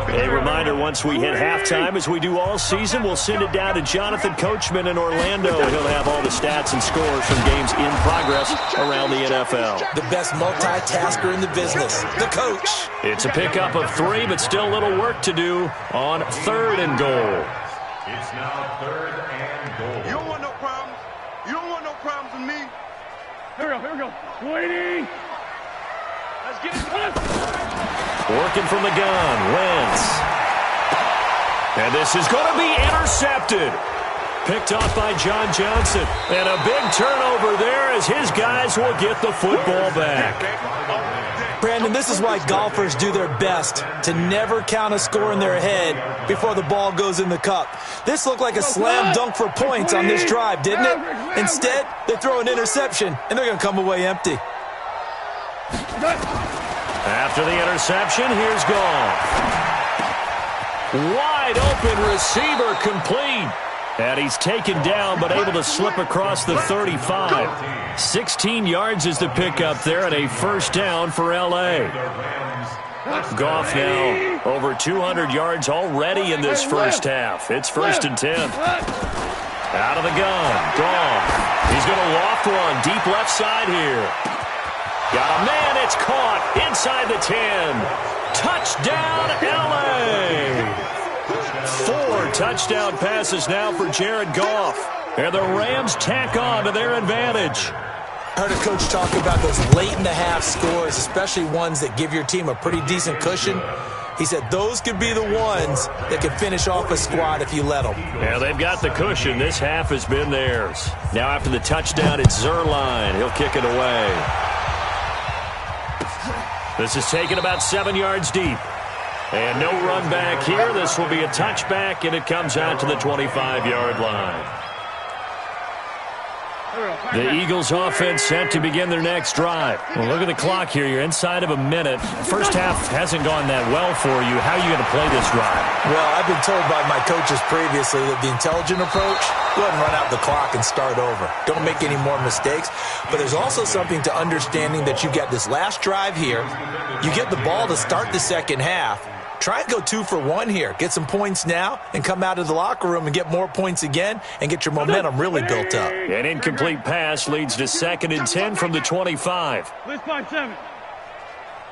A reminder, once we hit halftime, as we do all season, we'll send it down to Jonathan Coachman in Orlando. He'll have all the stats and scores from games in progress around the NFL. The best multitasker in the business, the coach. It's a pickup of 3, but still a little work to do on 3rd and goal. It's now 3rd and goal. You don't want no problems. You don't want no problems with me. Here we go. Waiting. Let's get it. Working from the gun, Wentz. And this is going to be intercepted. Picked off by John Johnson. And a big turnover there as his guys will get the football back. Brandon, this is why golfers do their best to never count a score in their head before the ball goes in the cup. This looked like a slam dunk for points on this drive, didn't it? Instead, they throw an interception, and they're going to come away empty. After the interception, here's Goff. Wide open receiver complete. And he's taken down but able to slip across the 35. 16 yards is the pickup there and a first down for L.A. Goff now over 200 yards already in this first half. It's 1st and 10. Out of the gun. Goff. He's going to loft one deep left side here. Got a man. It's caught inside the 10. Touchdown, L.A. 4 touchdown passes now for Jared Goff. And the Rams tack on to their advantage. I heard a coach talk about those late-in-the-half scores, especially ones that give your team a pretty decent cushion. He said those could be the ones that could finish off a squad if you let them. Yeah, they've got the cushion. This half has been theirs. Now after the touchdown, it's Zuerlein. He'll kick it away. This is taken about 7 yards deep. And no run back here. This will be a touchback, and it comes out to the 25-yard line. The Eagles offense set to begin their next drive. Well, look at the clock here. You're inside of a minute. First half hasn't gone that well for you. How are you going to play this drive? Well, I've been told by my coaches previously that the intelligent approach, go ahead and run out the clock and start over. Don't make any more mistakes. But there's also something to understanding that you got this last drive here. You get the ball to start the second half. Try and go 2 for 1 here. Get some points now and come out of the locker room and get more points again and get your momentum really built up. An incomplete pass leads to 2nd and 10 from the 25. Let's find 7.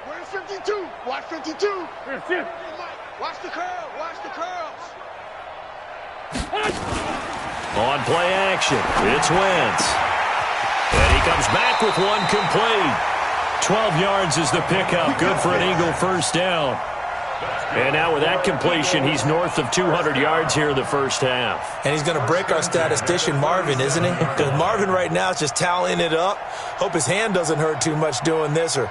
Where's 52? Watch 52. Watch the curl. Watch the curls. On play action, it's Wentz. And he comes back with one complete. 12 yards is the pickup. Good for an Eagle first down. And now with that completion, he's north of 200 yards here in the first half. And he's going to break our statistician, Marvin, isn't he? Because Marvin right now is just tallying it up. Hope his hand doesn't hurt too much doing this or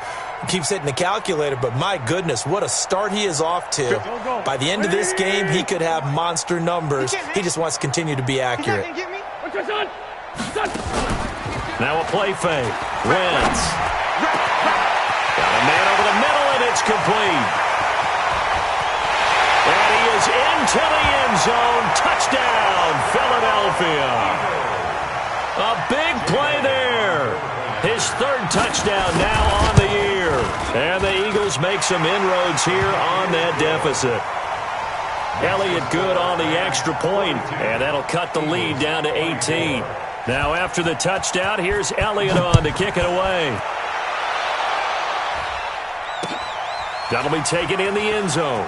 keeps hitting the calculator. But my goodness, what a start he is off to. By the end of this game, he could have monster numbers. He just wants to continue to be accurate. Now a play fake. Wentz. Got a man over the middle, and it's complete. And he is into the end zone. Touchdown, Philadelphia. A big play there. His 3rd touchdown now on the year. And the Eagles make some inroads here on that deficit. Elliott good on the extra point, and that'll cut the lead down to 18. Now after the touchdown, here's Elliott on to kick it away. That'll be taken in the end zone.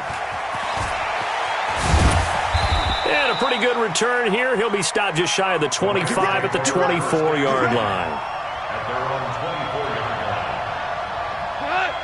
And a pretty good return here. He'll be stopped just shy of the 25 at the 24-yard line.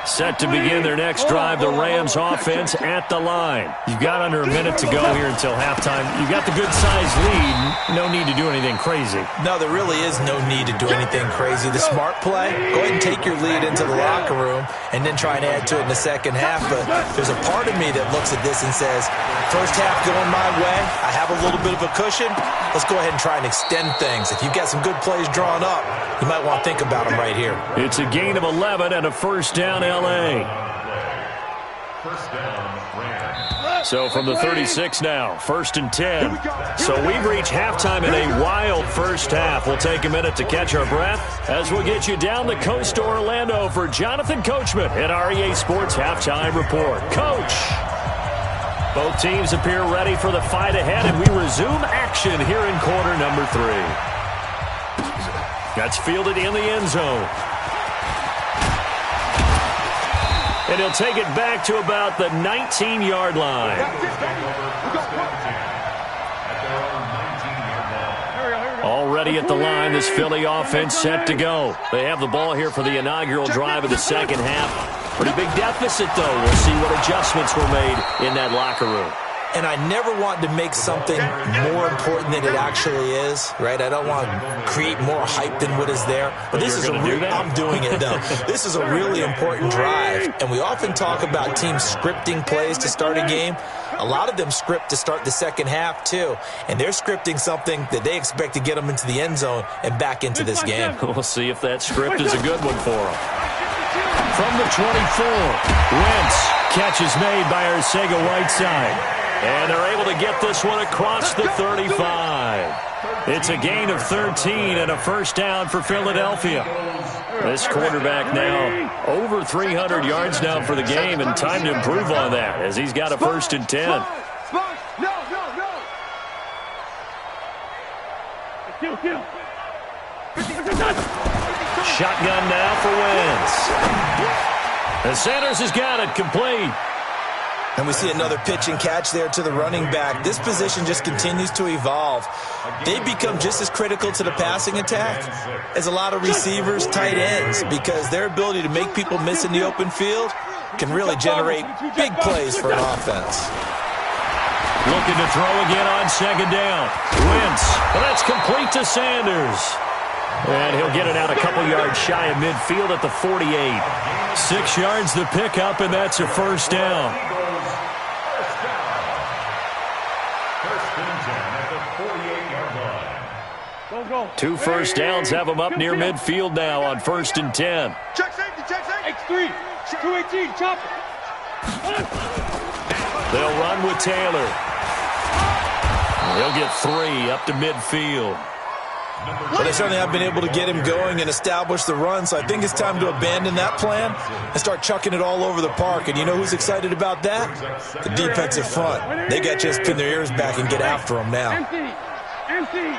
Set to begin their next drive, the Rams offense at the line. You've got under a minute to go here until halftime. You've got the good-sized lead. No need to do anything crazy. No, there really is no need to do anything crazy. The smart play, go ahead and take your lead into the locker room and then try and add to it in the second half. But there's a part of me that looks at this and says, first half going my way, I have a little bit of a cushion. Let's go ahead and try and extend things. If you've got some good plays drawn up, you might want to think about them right here. It's a gain of 11 and a first down, L.A. First down, Rams. So from the 36 now, 1st and 10. So we've reached halftime in a wild first half. We'll take a minute to catch our breath as we'll get you down the coast to Orlando for Jonathan Coachman at REA Sports Halftime Report. Coach! Both teams appear ready for the fight ahead, and we resume action here in quarter number 3. That's fielded in the end zone. And he'll take it back to about the 19-yard line. Already at the line, this Philly offense set to go. They have the ball here for the inaugural drive of the second half. Pretty big deficit, though. We'll see what adjustments were made in that locker room. and I never want to make something more important than it actually is, right? I don't want to create more hype than what is there. But this is I'm doing it, though. This is a really important drive, and we often talk about teams scripting plays to start a game. A lot of them script to start the second half, too, and they're scripting something that they expect to get them into the end zone and back into this game. We'll see if that script is a good one for them. From the 24, Wentz, catch is made by Arcega-Whiteside, and they're able to get this one across the 35. It's a gain of 13 and a first down for Philadelphia. This quarterback now over 300 yards now for the game, and time to improve on that as he's got a first and 10. No. Shotgun now for Wentz. And Sanders has got it complete. And we see another pitch and catch there to the running back. This position just continues to evolve. They become just as critical to the passing attack as a lot of receivers, tight ends, because their ability to make people miss in the open field can really generate big plays for an offense. Looking to throw again on second down. Wentz, but that's complete to Sanders. And he'll get it out a couple yards shy of midfield at the 48. 6 yards to pick up, and that's a first down. Two first downs have them up near midfield now on first and 10. Check safety. X3, 218, chop it. They'll run with Taylor. He'll get 3 up to midfield. But they certainly have been able to get him going and establish the run, so I think it's time to abandon that plan and start chucking it all over the park. And you know who's excited about that? The defensive front. They got to just pin their ears back and get after him now. Empty.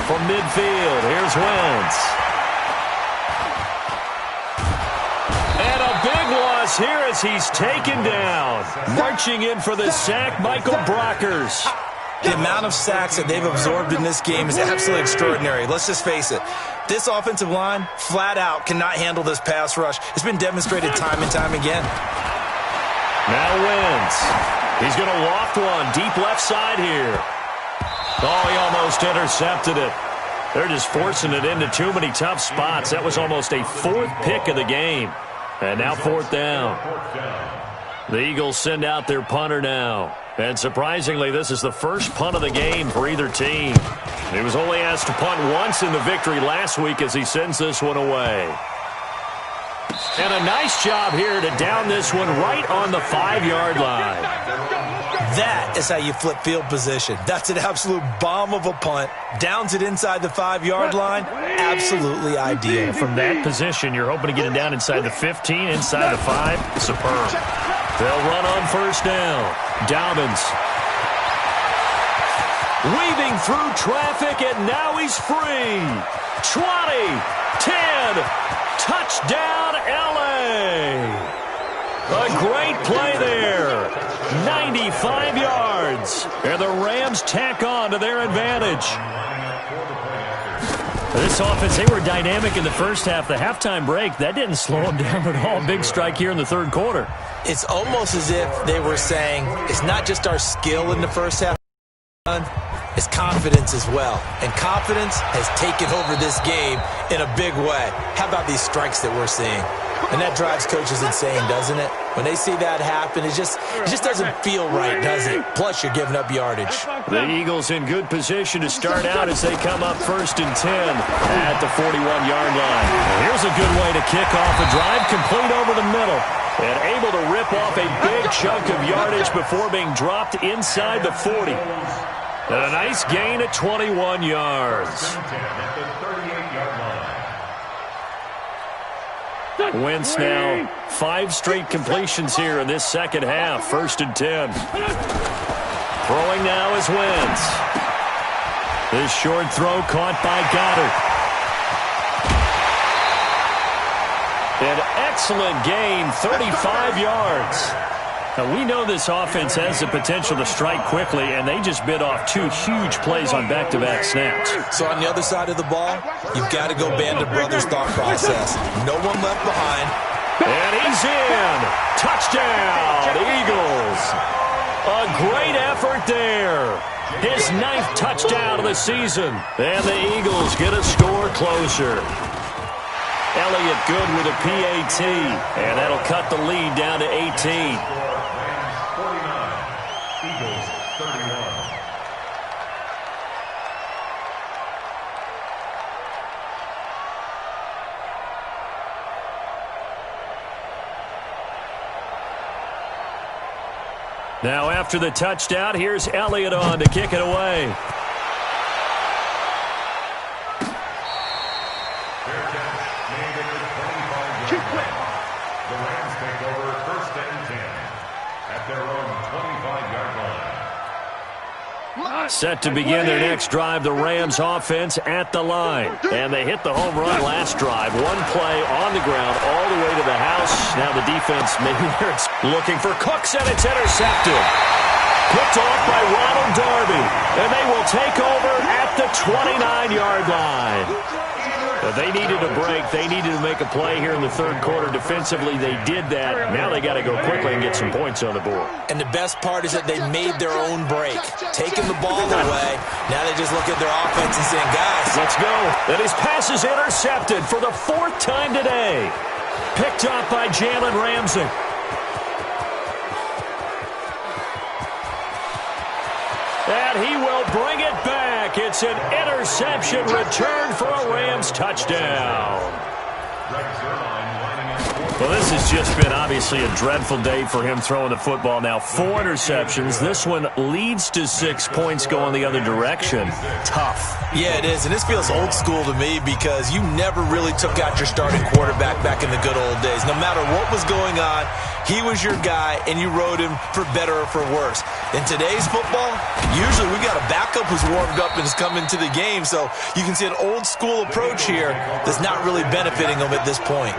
From midfield, here's Wentz. And a big loss here as he's taken down. Marching in for the sack, Michael Brockers. The amount of sacks that they've absorbed in this game is absolutely extraordinary. Let's just face it. This offensive line, flat out, cannot handle this pass rush. It's been demonstrated time and time again. Now Wentz. He's going to loft one deep left side here. Oh, he almost intercepted it. They're just forcing it into too many tough spots. That was almost a 4th pick of the game. And now 4th down. The Eagles send out their punter now. And surprisingly, this is the first punt of the game for either team. He was only asked to punt once in the victory last week as he sends this one away. And a nice job here to down this one right on the 5-yard line. That is how you flip field position. That's an absolute bomb of a punt. Downs it inside the 5-yard line. Absolutely ideal. From that position, you're hoping to get it down inside the 15, inside the 5. Superb. They'll run on first down. Dobbins. Weaving through traffic, and now he's free. 20, 10, touchdown, L.A. A great play there. 95 yards. And the Rams tack on to their advantage. This offense, they were dynamic in the first half. The halftime break, that didn't slow them down at all. Big strike here in the third quarter. It's almost as if they were saying, it's not just our skill in the first half, it's confidence as well. And confidence has taken over this game in a big way. How about these strikes that we're seeing? And that drives coaches insane, doesn't it? When they see that happen, it just doesn't feel right, does it? Plus, you're giving up yardage. The Eagles in good position to start out as they come up first and 10 at the 41-yard line. Here's a good way to kick off a drive, complete over the middle, and able to rip off a big chunk of yardage before being dropped inside the 40. And a nice gain at 21 yards. Wentz now 5 straight completions here in this second half. First and 10. Throwing now is Wentz. This short throw caught by Goddard. An excellent gain, 35 yards. Now, we know this offense has the potential to strike quickly, and they just bit off 2 huge plays on back-to-back snaps. So on the other side of the ball, you've got to go Band of Brothers thought process. No one left behind. And he's in. Touchdown, Eagles. A great effort there. His 9th touchdown of the season. And the Eagles get a score closer. Elliott Good with a PAT. And that'll cut the lead down to 18. Rams 49, Eagles 31. Now after the touchdown, here's Elliott on to kick it away. Fair catch made at the 25-yard line. The Rams take over 1st and 10 at their own 25-yard line. Set to begin their next drive, the Rams offense at the line. And they hit the home run last drive. One play on the ground all the way to the house. Now the defense maybe where it's looking for Cooks, and it's intercepted. Picked off by Ronald Darby. And they will take over at the 29-yard line. But they needed a break. They needed to make a play here in the 3rd quarter. Defensively, they did that. Now they got to go quickly and get some points on the board. And the best part is that they made their own break. Taking the ball away, now they just look at their offense and saying, guys, let's go. And his pass is intercepted for the 4th time today. Picked up by Jalen Ramsey. And he will bring it back. It's an interception return for a Rams touchdown. Well, this has just been obviously a dreadful day for him throwing the football. Now 4 interceptions. This one leads to 6 points going the other direction. Tough. Yeah, it is. And this feels old school to me because you never really took out your starting quarterback back in the good old days. No matter what was going on, he was your guy, and you rode him for better or for worse. In today's football, usually we got a backup who's warmed up and has come into the game. So you can see an old school approach here that's not really benefiting them at this point.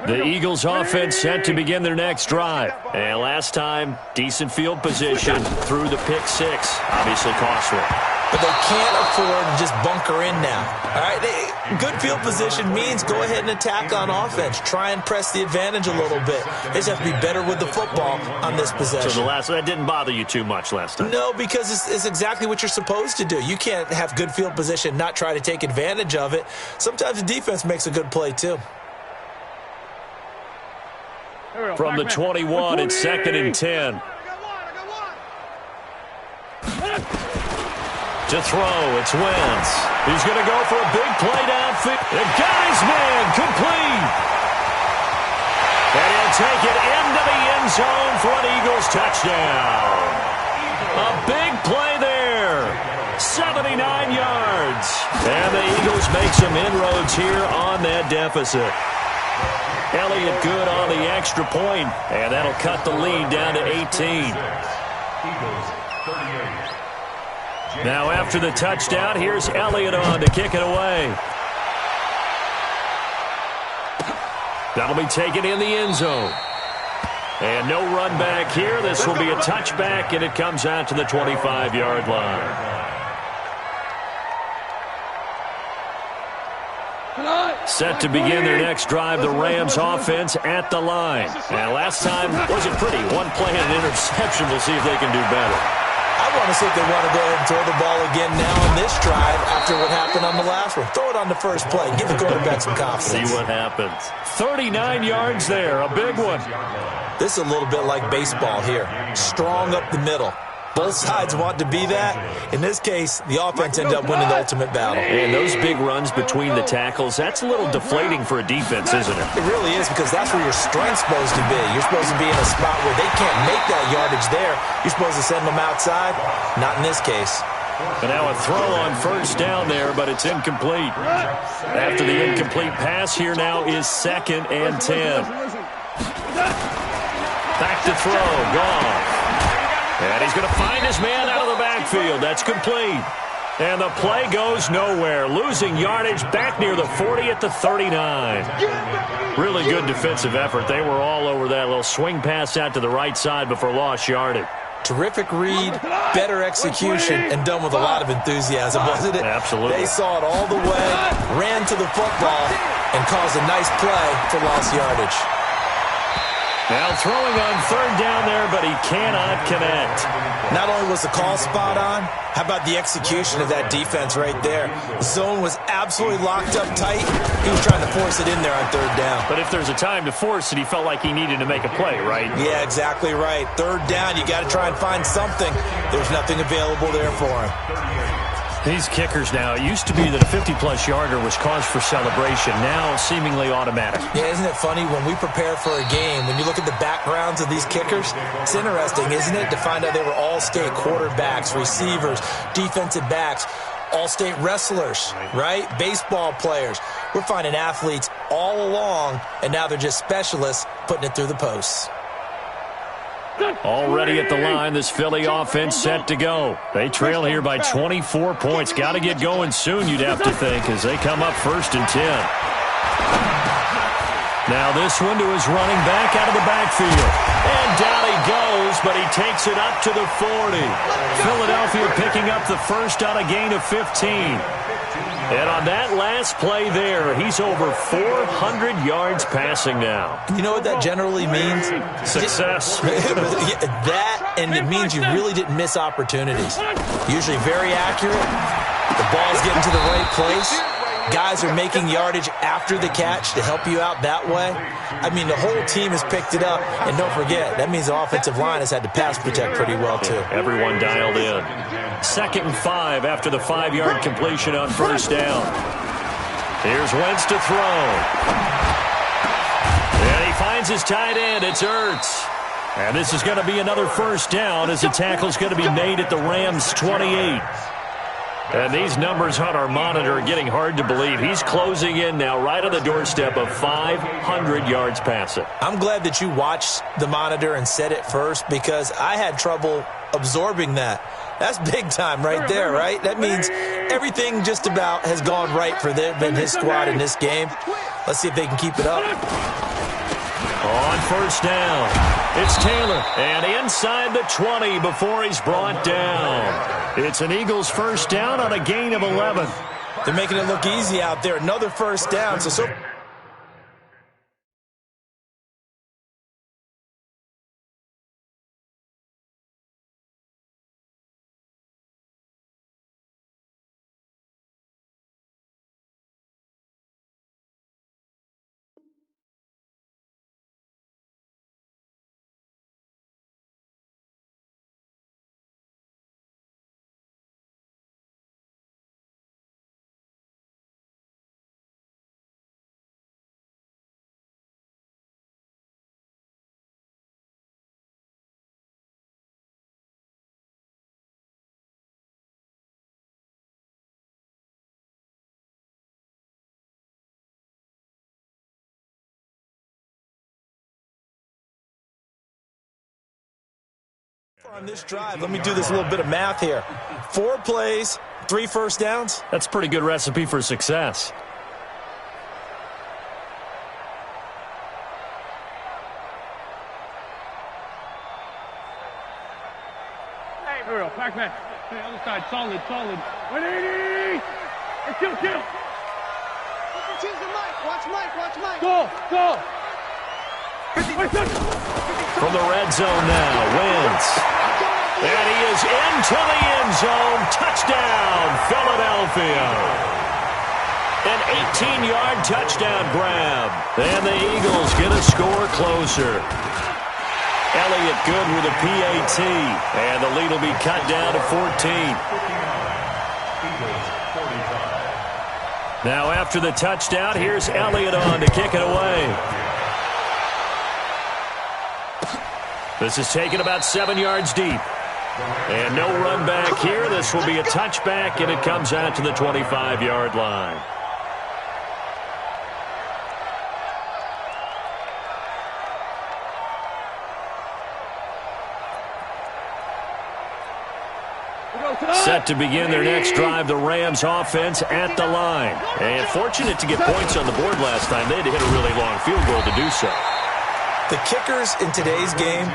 The Eagles offense set to begin their next drive. And last time, decent field position through the pick 6. Obviously costly. But they can't afford to just bunker in now. All right, good field position means go ahead and attack on offense. Try and press the advantage a little bit. They just have to be better with the football on this possession. So that didn't bother you too much last time? No, because it's exactly what you're supposed to do. You can't have good field position, not try to take advantage of it. Sometimes the defense makes a good play too. From the 21, it's 2nd and 10. To throw, it's Wentz. He's going to go for a big play downfield. And got his man complete. And he'll take it into the end zone for an Eagles touchdown. A big play there. 79 yards. And the Eagles make some inroads here on that deficit. Elliott Good on the extra point, and that'll cut the lead down to 18. Now after the touchdown, here's Elliott on to kick it away. That'll be taken in the end zone. And no run back here. This will be a touchback, and it comes out to the 25-yard line. Set to begin their next drive, the Rams offense at the line. And last time wasn't pretty. One play and an interception. We'll see if they can do better. I want to see if they want to go ahead and throw the ball again now on this drive after what happened on the last one. Throw it on the first play. Give the quarterback some confidence. See what happens. 39 yards there. A big one. This is a little bit like baseball here. Strong up the middle. Both sides want to be that. In this case, the offense ended up winning the ultimate battle. And those big runs between the tackles, that's a little deflating for a defense, isn't it? It really is, because that's where your strength's supposed to be. You're supposed to be in a spot where they can't make that yardage there. You're supposed to send them outside. Not in this case. And now a throw on first down there, but it's incomplete. After the incomplete pass, here now is 2nd and 10. Back to throw. Gone. And he's going to find his man out of the backfield. That's complete. And the play goes nowhere. Losing yardage back near the 40 at the 39. Really good defensive effort. They were all over that little swing pass out to the right side before lost yardage. Terrific read, better execution, and done with a lot of enthusiasm, wasn't it? Absolutely. They saw it all the way, ran to the football, and caused a nice play for lost yardage. Now throwing on third down there, but he cannot connect. Not only was the call spot on, how about the execution of that defense right there? The zone was absolutely locked up tight. He was trying to force it in there on third down. But if there's a time to force it, he felt like he needed to make a play, right? Yeah, exactly right. Third down, you got to try and find something. There's nothing available there for him. These kickers now, it used to be that a 50-plus yarder was cause for celebration. Now, seemingly automatic. Yeah, isn't it funny? When we prepare for a game, when you look at the backgrounds of these kickers, it's interesting, isn't it, to find out they were all-state quarterbacks, receivers, defensive backs, all-state wrestlers, right? Baseball players. We're finding athletes all along, and now they're just specialists putting it through the posts. Already at the line, this Philly offense set to go. They trail here by 24 points. Got to get going soon, you'd have to think, as they come up 1st and 10. Now this one to his running back out of the backfield. And down he goes, but he takes it up to the 40. Philadelphia picking up the first on a gain of 15. And on that last play there, he's over 400 yards passing now. You know what that generally means? Success. That, and it means you really didn't miss opportunities. Usually very accurate. The ball's getting to the right place. Guys are making yardage after the catch to help you out that way. I mean, the whole team has picked it up. And don't forget, that means the offensive line has had to pass protect pretty well, too. Everyone dialed in. 2nd and 5 after the 5-yard completion on first down. Here's Wentz to throw. And he finds his tight end. It's Ertz. And this is going to be another first down as the tackle's going to be made at the Rams' 28. And these numbers on our monitor are getting hard to believe. He's closing in now right on the doorstep of 500 yards passing. I'm glad that you watched the monitor and said it first because I had trouble absorbing that. That's big time right there, right? That means everything just about has gone right for them and his squad in this game. Let's see if they can keep it up. On first down, it's Taylor, and inside the 20 before he's brought down. It's an Eagles first down on a gain of 11. They're making it look easy out there. Another first down. So on this drive, let me do this little bit of math here. 4 plays, 3 first downs. That's a pretty good recipe for success. Hey, Earl, back. Hey, other side, solid. 180! Hey, kill! Watch Mike. Go! From the red zone now, Wentz. And he is into the end zone. Touchdown, Philadelphia. An 18-yard touchdown grab. And the Eagles get a score closer. Elliott good with a PAT. And the lead will be cut down to 14. Now after the touchdown, here's Elliott on to kick it away. This is taken about 7 yards deep. And no run back here. This will be a touchback, and it comes out to the 25-yard line. Set to begin their next drive, the Rams offense at the line. And fortunate to get points on the board last time. They had to hit a really long field goal to do so. The kickers in today's game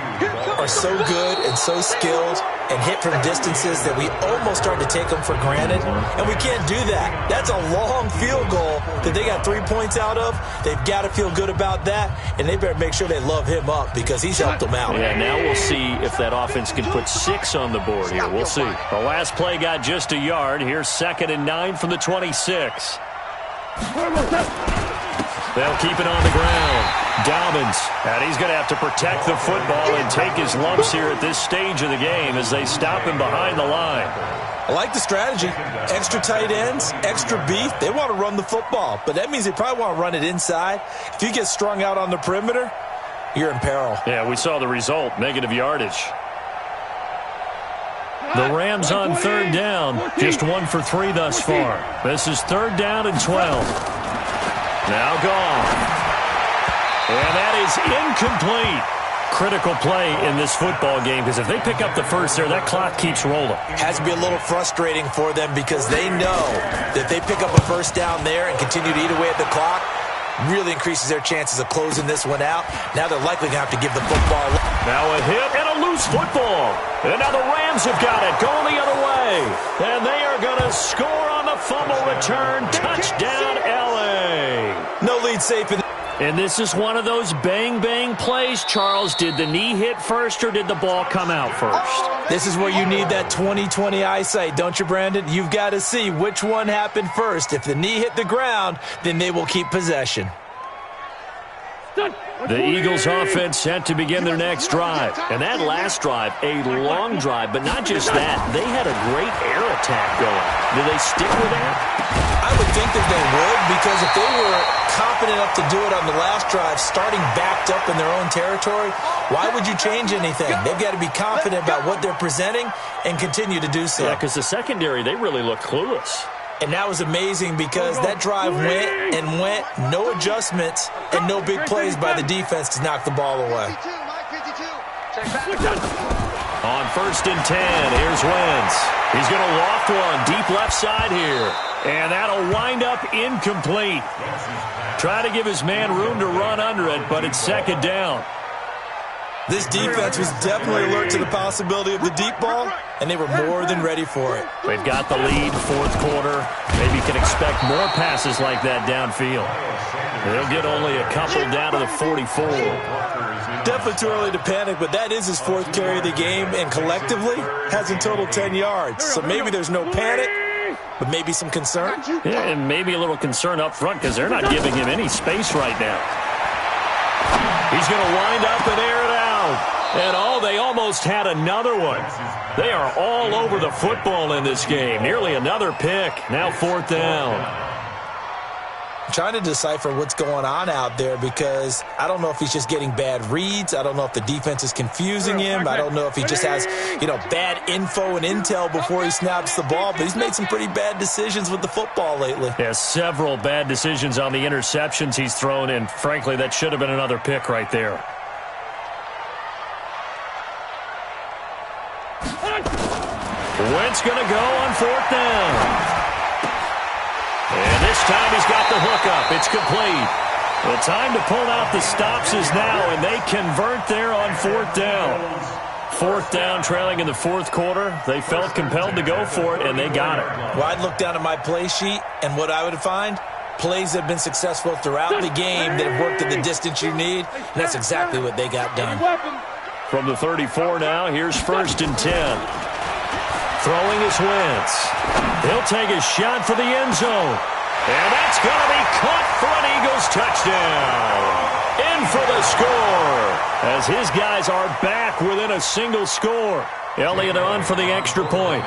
are so good and so skilled and hit from distances that we almost start to take them for granted, and we can't do that. That's a long field goal that they got 3 points out of. They've got to feel good about that, and they better make sure they love him up because he's helped them out. Yeah, now we'll see if that offense can put 6 on the board here. We'll see. The last play got just a yard. Here's 2nd and 9 from the 26. They'll keep it on the ground. Dobbins, and he's going to have to protect the football and take his lumps here at this stage of the game as they stop him behind the line. I like the strategy. Extra tight ends, extra beef. They want to run the football, but that means they probably want to run it inside. If you get strung out on the perimeter, you're in peril. Yeah, we saw the result, negative yardage. The Rams on 3rd down, just 1 for 3 thus far. This is 3rd down and 12. Now gone. And that is incomplete. Critical play in this football game because if they pick up the first there, that clock keeps rolling. Has to be a little frustrating for them because they know that they pick up a first down there and continue to eat away at the clock, really increases their chances of closing this one out. Now they're likely going to have to give the football. Now a hit and a loose football. And now the Rams have got it going the other way. And they are going to score on the fumble return. Touchdown, L.A. No lead safe in. And this is one of those bang-bang plays, Charles. Did the knee hit first or did the ball come out first? This is where you need that 20/20 eyesight, don't you, Brandon? You've got to see which one happened first. If the knee hit the ground, then they will keep possession. The Eagles offense set to begin their next drive. And that last drive, a long drive, but not just that. They had a great air attack going. Do they stick with that? I would think that they would, because if they were confident enough to do it on the last drive, starting backed up in their own territory, why would you change anything? They've got to be confident about what they're presenting and continue to do so. Yeah, because the secondary, they really look clueless. And that was amazing because that drive went and went, no adjustments and no big plays by the defense to knock the ball away. On 1st and 10, here's Wentz. He's going to loft one deep left side here. And that'll wind up incomplete. Try to give his man room to run under it, but it's 2nd down. This defense was definitely alert to the possibility of the deep ball, and they were more than ready for it. They've got the lead, 4th quarter. Maybe can expect more passes like that downfield. They'll get only a couple down to the 44. Definitely too early to panic, but that is his 4th carry of the game, and collectively has in total 10 yards. So maybe there's no panic, but maybe some concern. Yeah, and maybe a little concern up front because they're not giving him any space right now. He's going to wind up and air it out. And they almost had another one. They are all over the football in this game. Nearly another pick. Now 4th down. I'm trying to decipher what's going on out there because I don't know if he's just getting bad reads. I don't know if the defense is confusing him. I don't know if he just has, bad info and intel before he snaps the ball. But he's made some pretty bad decisions with the football lately. Yeah, several bad decisions on the interceptions he's thrown, and frankly, that should have been another pick right there. Wentz going to go on 4th down. And this time he's got the hook up. It's complete. The time to pull out the stops is now, and they convert there on 4th down. 4th down, trailing in the 4th quarter. They felt compelled to go for it, and they got it. Well, I'd look down at my play sheet, and what I would find, plays that have been successful throughout the game that have worked at the distance you need, and that's exactly what they got done. From the 34 now, here's 1st and 10. Throwing is Wentz. He'll take a shot for the end zone. And that's going to be caught for an Eagles touchdown. In for the score. As his guys are back within a single score. Elliott on for the extra point.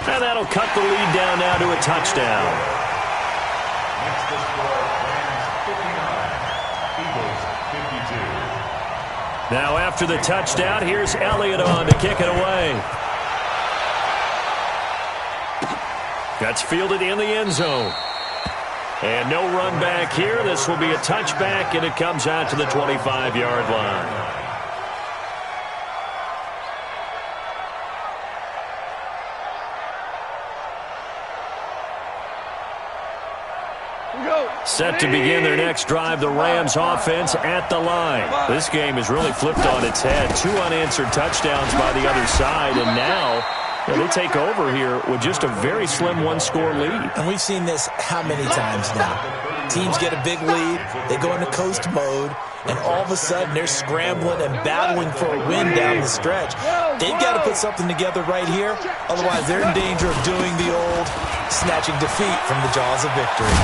And that'll cut the lead down now to a touchdown. Next to score, Rams 59, Eagles 52. Now after the touchdown, here's Elliott on to kick it away. That's fielded in the end zone. And no run back here. This will be a touchback, and it comes out to the 25-yard line. Set to begin their next drive, the Rams offense at the line. This game has really flipped on its head. 2 unanswered touchdowns by the other side, and now they take over here with just a very slim one-score lead. And we've seen this how many times now? Teams get a big lead, they go into coast mode, and all of a sudden they're scrambling and battling for a win down the stretch. They've got to put something together right here, otherwise they're in danger of doing the old snatching defeat from the jaws of victory.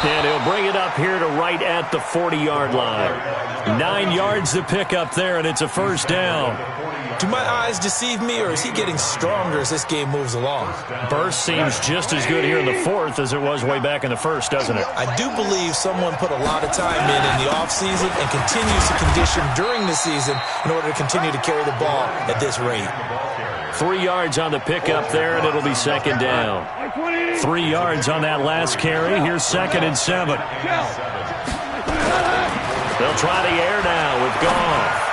And he'll bring it up here to right at the 40-yard line. 9 yards to pick up there, and it's a first down. Do my eyes deceive me, or is he getting stronger as this game moves along? Burst seems just as good here in the fourth as it was way back in the first, doesn't it? I do believe someone put a lot of time in the offseason and continues to condition during the season in order to continue to carry the ball at this rate. 3 yards on the pickup there, and it'll be second down. 3 yards on that last carry. Here's 2nd and 7. They'll try the air now with Goff.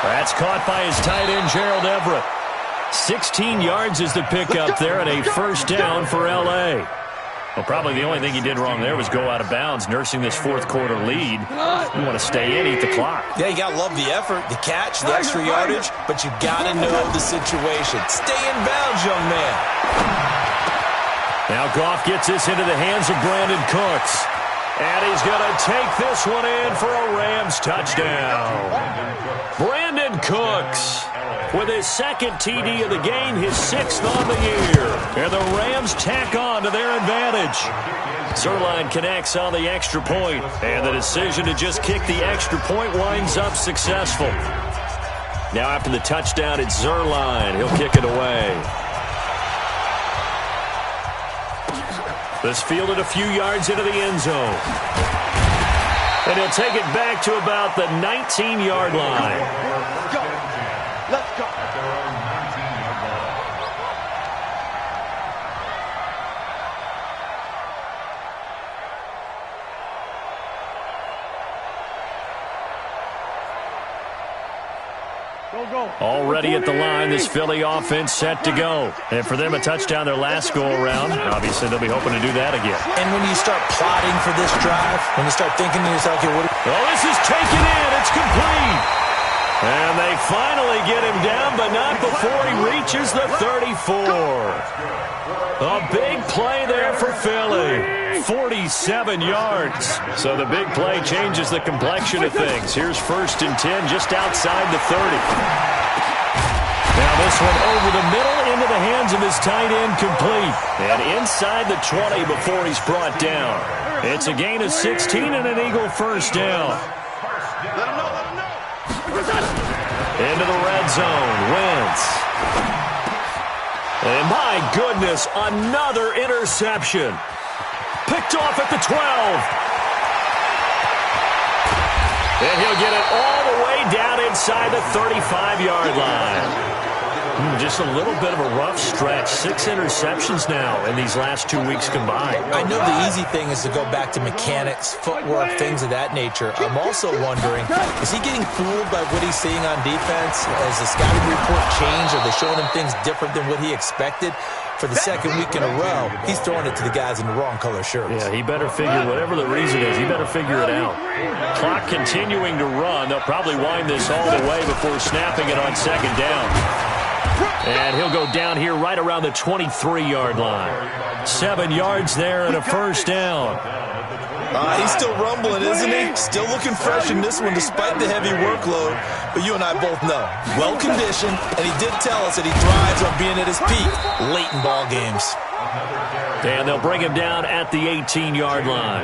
That's caught by his tight end, Gerald Everett. 16 yards is the pickup there, and a first down for L.A. Well, probably the only thing he did wrong there was go out of bounds, nursing this fourth-quarter lead. You want to stay in, eat the clock. Yeah, you got to love the effort, the catch, the extra yardage, but you got to know the situation. Stay in bounds, young man. Now Goff gets this into the hands of Brandon Cooks. And he's going to take this one in for a Rams touchdown. Brandon Cooks with his 2nd TD of the game, his 6th on the year. And the Rams tack on to their advantage. Zuerlein connects on the extra point, and the decision to just kick the extra point winds up successful. Now after the touchdown, it's Zuerlein. He'll kick it away. This fielded a few yards into the end zone. And he'll take it back to about the 19-yard line. Let's go. Let's go. Already at the line, this Philly offense set to go. And for them, a touchdown their last go-around. Obviously, they'll be hoping to do that again. And when you start plotting for this drive, when you start thinking to yourself, okay, this is taken in. It's complete. And they finally get him down, but not before he reaches the 34. A big play there for Philly. 47 yards. So the big play changes the complexion of things. Here's 1st and 10 just outside the 30. Now this one over the middle into the hands of his tight end, complete. And inside the 20 before he's brought down. It's a gain of 16 and an Eagle first down. Let him know, let him know. Into the red zone, Wentz. And my goodness, another interception. Picked off at the 12. And he'll get it all the way down inside the 35-yard line. Just a little bit of a rough stretch. 6 interceptions now in these last 2 weeks combined. I know the easy thing is to go back to mechanics, footwork, things of that nature. I'm also wondering, is he getting fooled by what he's seeing on defense? Has the scouting report changed? Are they showing him things different than what he expected? For the 2nd week in a row, he's throwing it to the guys in the wrong color shirts. Yeah, he better figure, whatever the reason is, he better figure it out. Clock continuing to run. They'll probably wind this all the way before snapping it on 2nd down. And he'll go down here right around the 23-yard line. 7 yards there and a first down. He's still rumbling, isn't he? Still looking fresh in this one despite the heavy workload. But you and I both know, well-conditioned, and he did tell us that he thrives on being at his peak late in ball games. And they'll bring him down at the 18-yard line.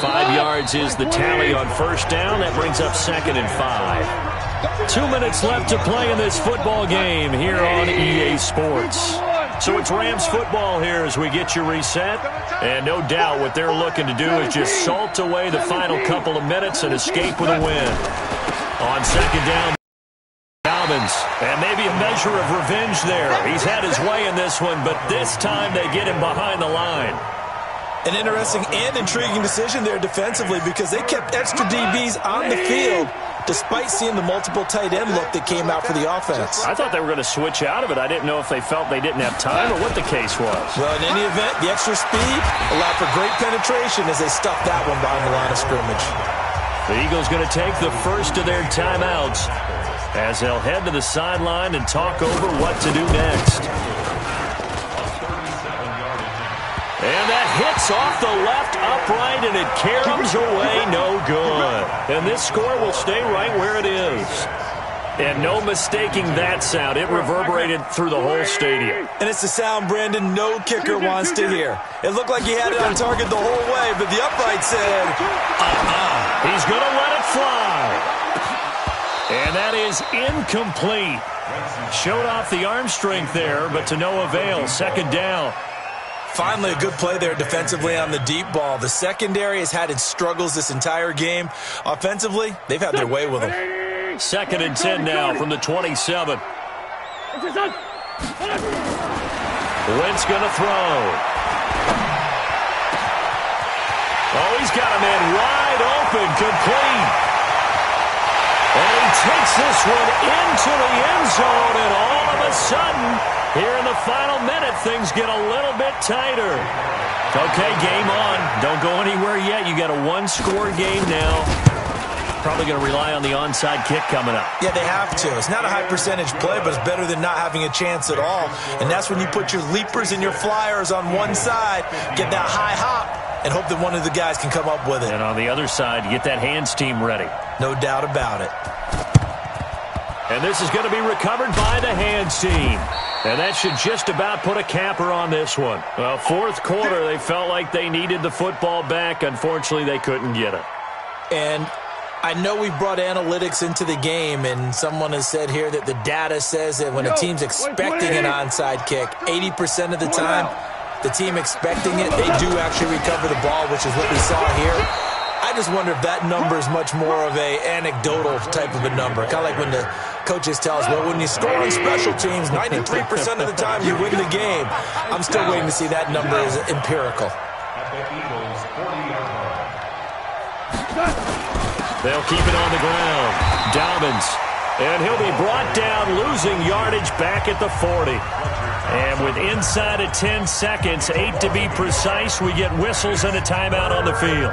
5 yards is the tally on first down. That brings up 2nd and 5. 2 minutes left to play in this football game here on EA Sports. So it's Rams football here as we get you reset. And no doubt what they're looking to do is just salt away the final couple of minutes and escape with a win. On 2nd down, Dobbins. And maybe a measure of revenge there. He's had his way in this one, but this time they get him behind the line. An interesting and intriguing decision there defensively because they kept extra DBs on the field despite seeing the multiple tight end look that came out for the offense. I thought they were going to switch out of it. I didn't know if they felt they didn't have time or what the case was. Well, in any event, the extra speed allowed for great penetration as they stuffed that one behind the line of scrimmage. The Eagles going to take the first of their timeouts as they'll head to the sideline and talk over what to do next. And that hits off the left upright, and it caroms away, no good. And this score will stay right where it is. And no mistaking that sound. It reverberated through the whole stadium. And it's the sound, Brandon, no kicker wants to hear. It looked like he had it on target the whole way, but the upright said, He's going to let it fly. And that is incomplete. Showed off the arm strength there, but to no avail. Second down. Finally, a good play there defensively on the deep ball. The secondary has had its struggles this entire game. Offensively, they've had their way with them. 2nd and 10 now from the 27. Wentz going to throw. Oh, he's got a man wide open, complete. And he takes this one into the end zone, and all of a sudden, here in the final minute, things get a little bit tighter. Okay, game on. Don't go anywhere yet. You got a one-score game now. Probably going to rely on the onside kick coming up. Yeah, they have to. It's not a high-percentage play, but it's better than not having a chance at all. And that's when you put your leapers and your flyers on one side, get that high hop, and hope that one of the guys can come up with it. And on the other side, you get that hands team ready. No doubt about it. And this is going to be recovered by the hands team. And that should just about put a capper on this one. Well, fourth quarter, they felt like they needed the football back. Unfortunately, they couldn't get it. And I know we brought analytics into the game, and someone has said here that the data says that when a team's expecting an onside kick, 80% of the time, the team expecting it, they do actually recover the ball, which is what we saw here. I just wonder if that number is much more of a anecdotal type of a number. Kind of like when the coaches tell us, well, when you score on special teams, 93% of the time you win the game. I'm still waiting to see that number is empirical. They'll keep it on the ground. Dobbins. And he'll be brought down, losing yardage back at the 40. And with inside of 10 seconds, 8 to be precise, we get whistles and a timeout on the field.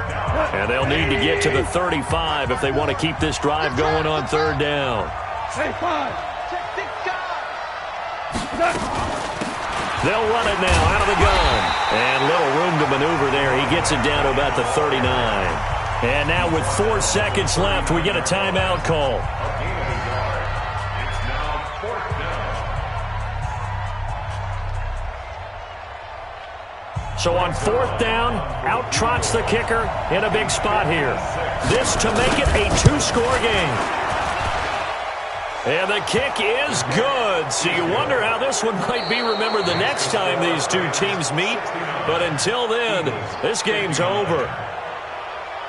And they'll need to get to the 35 if they want to keep this drive going on third down. They'll run it now out of the gun. And little room to maneuver there. He gets it down to about the 39. And now with 4 seconds left, we get a timeout call. So on fourth down, out trots the kicker in a big spot here. This to make it a two-score game. And the kick is good. So you wonder how this one might be remembered the next time these two teams meet. But until then, this game's over.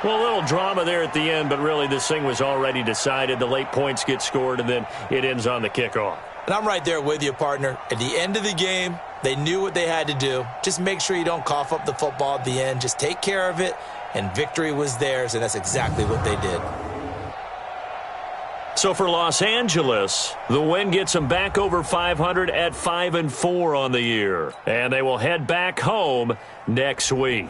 Well, a little drama there at the end, but really this thing was already decided. The late points get scored, and then it ends on the kickoff. And I'm right there with you, partner. At the end of the game, they knew what they had to do. Just make sure you don't cough up the football at the end. Just take care of it, and victory was theirs, and that's exactly what they did. So for Los Angeles, the win gets them back over 500 at 5-4 on the year. And they will head back home next week.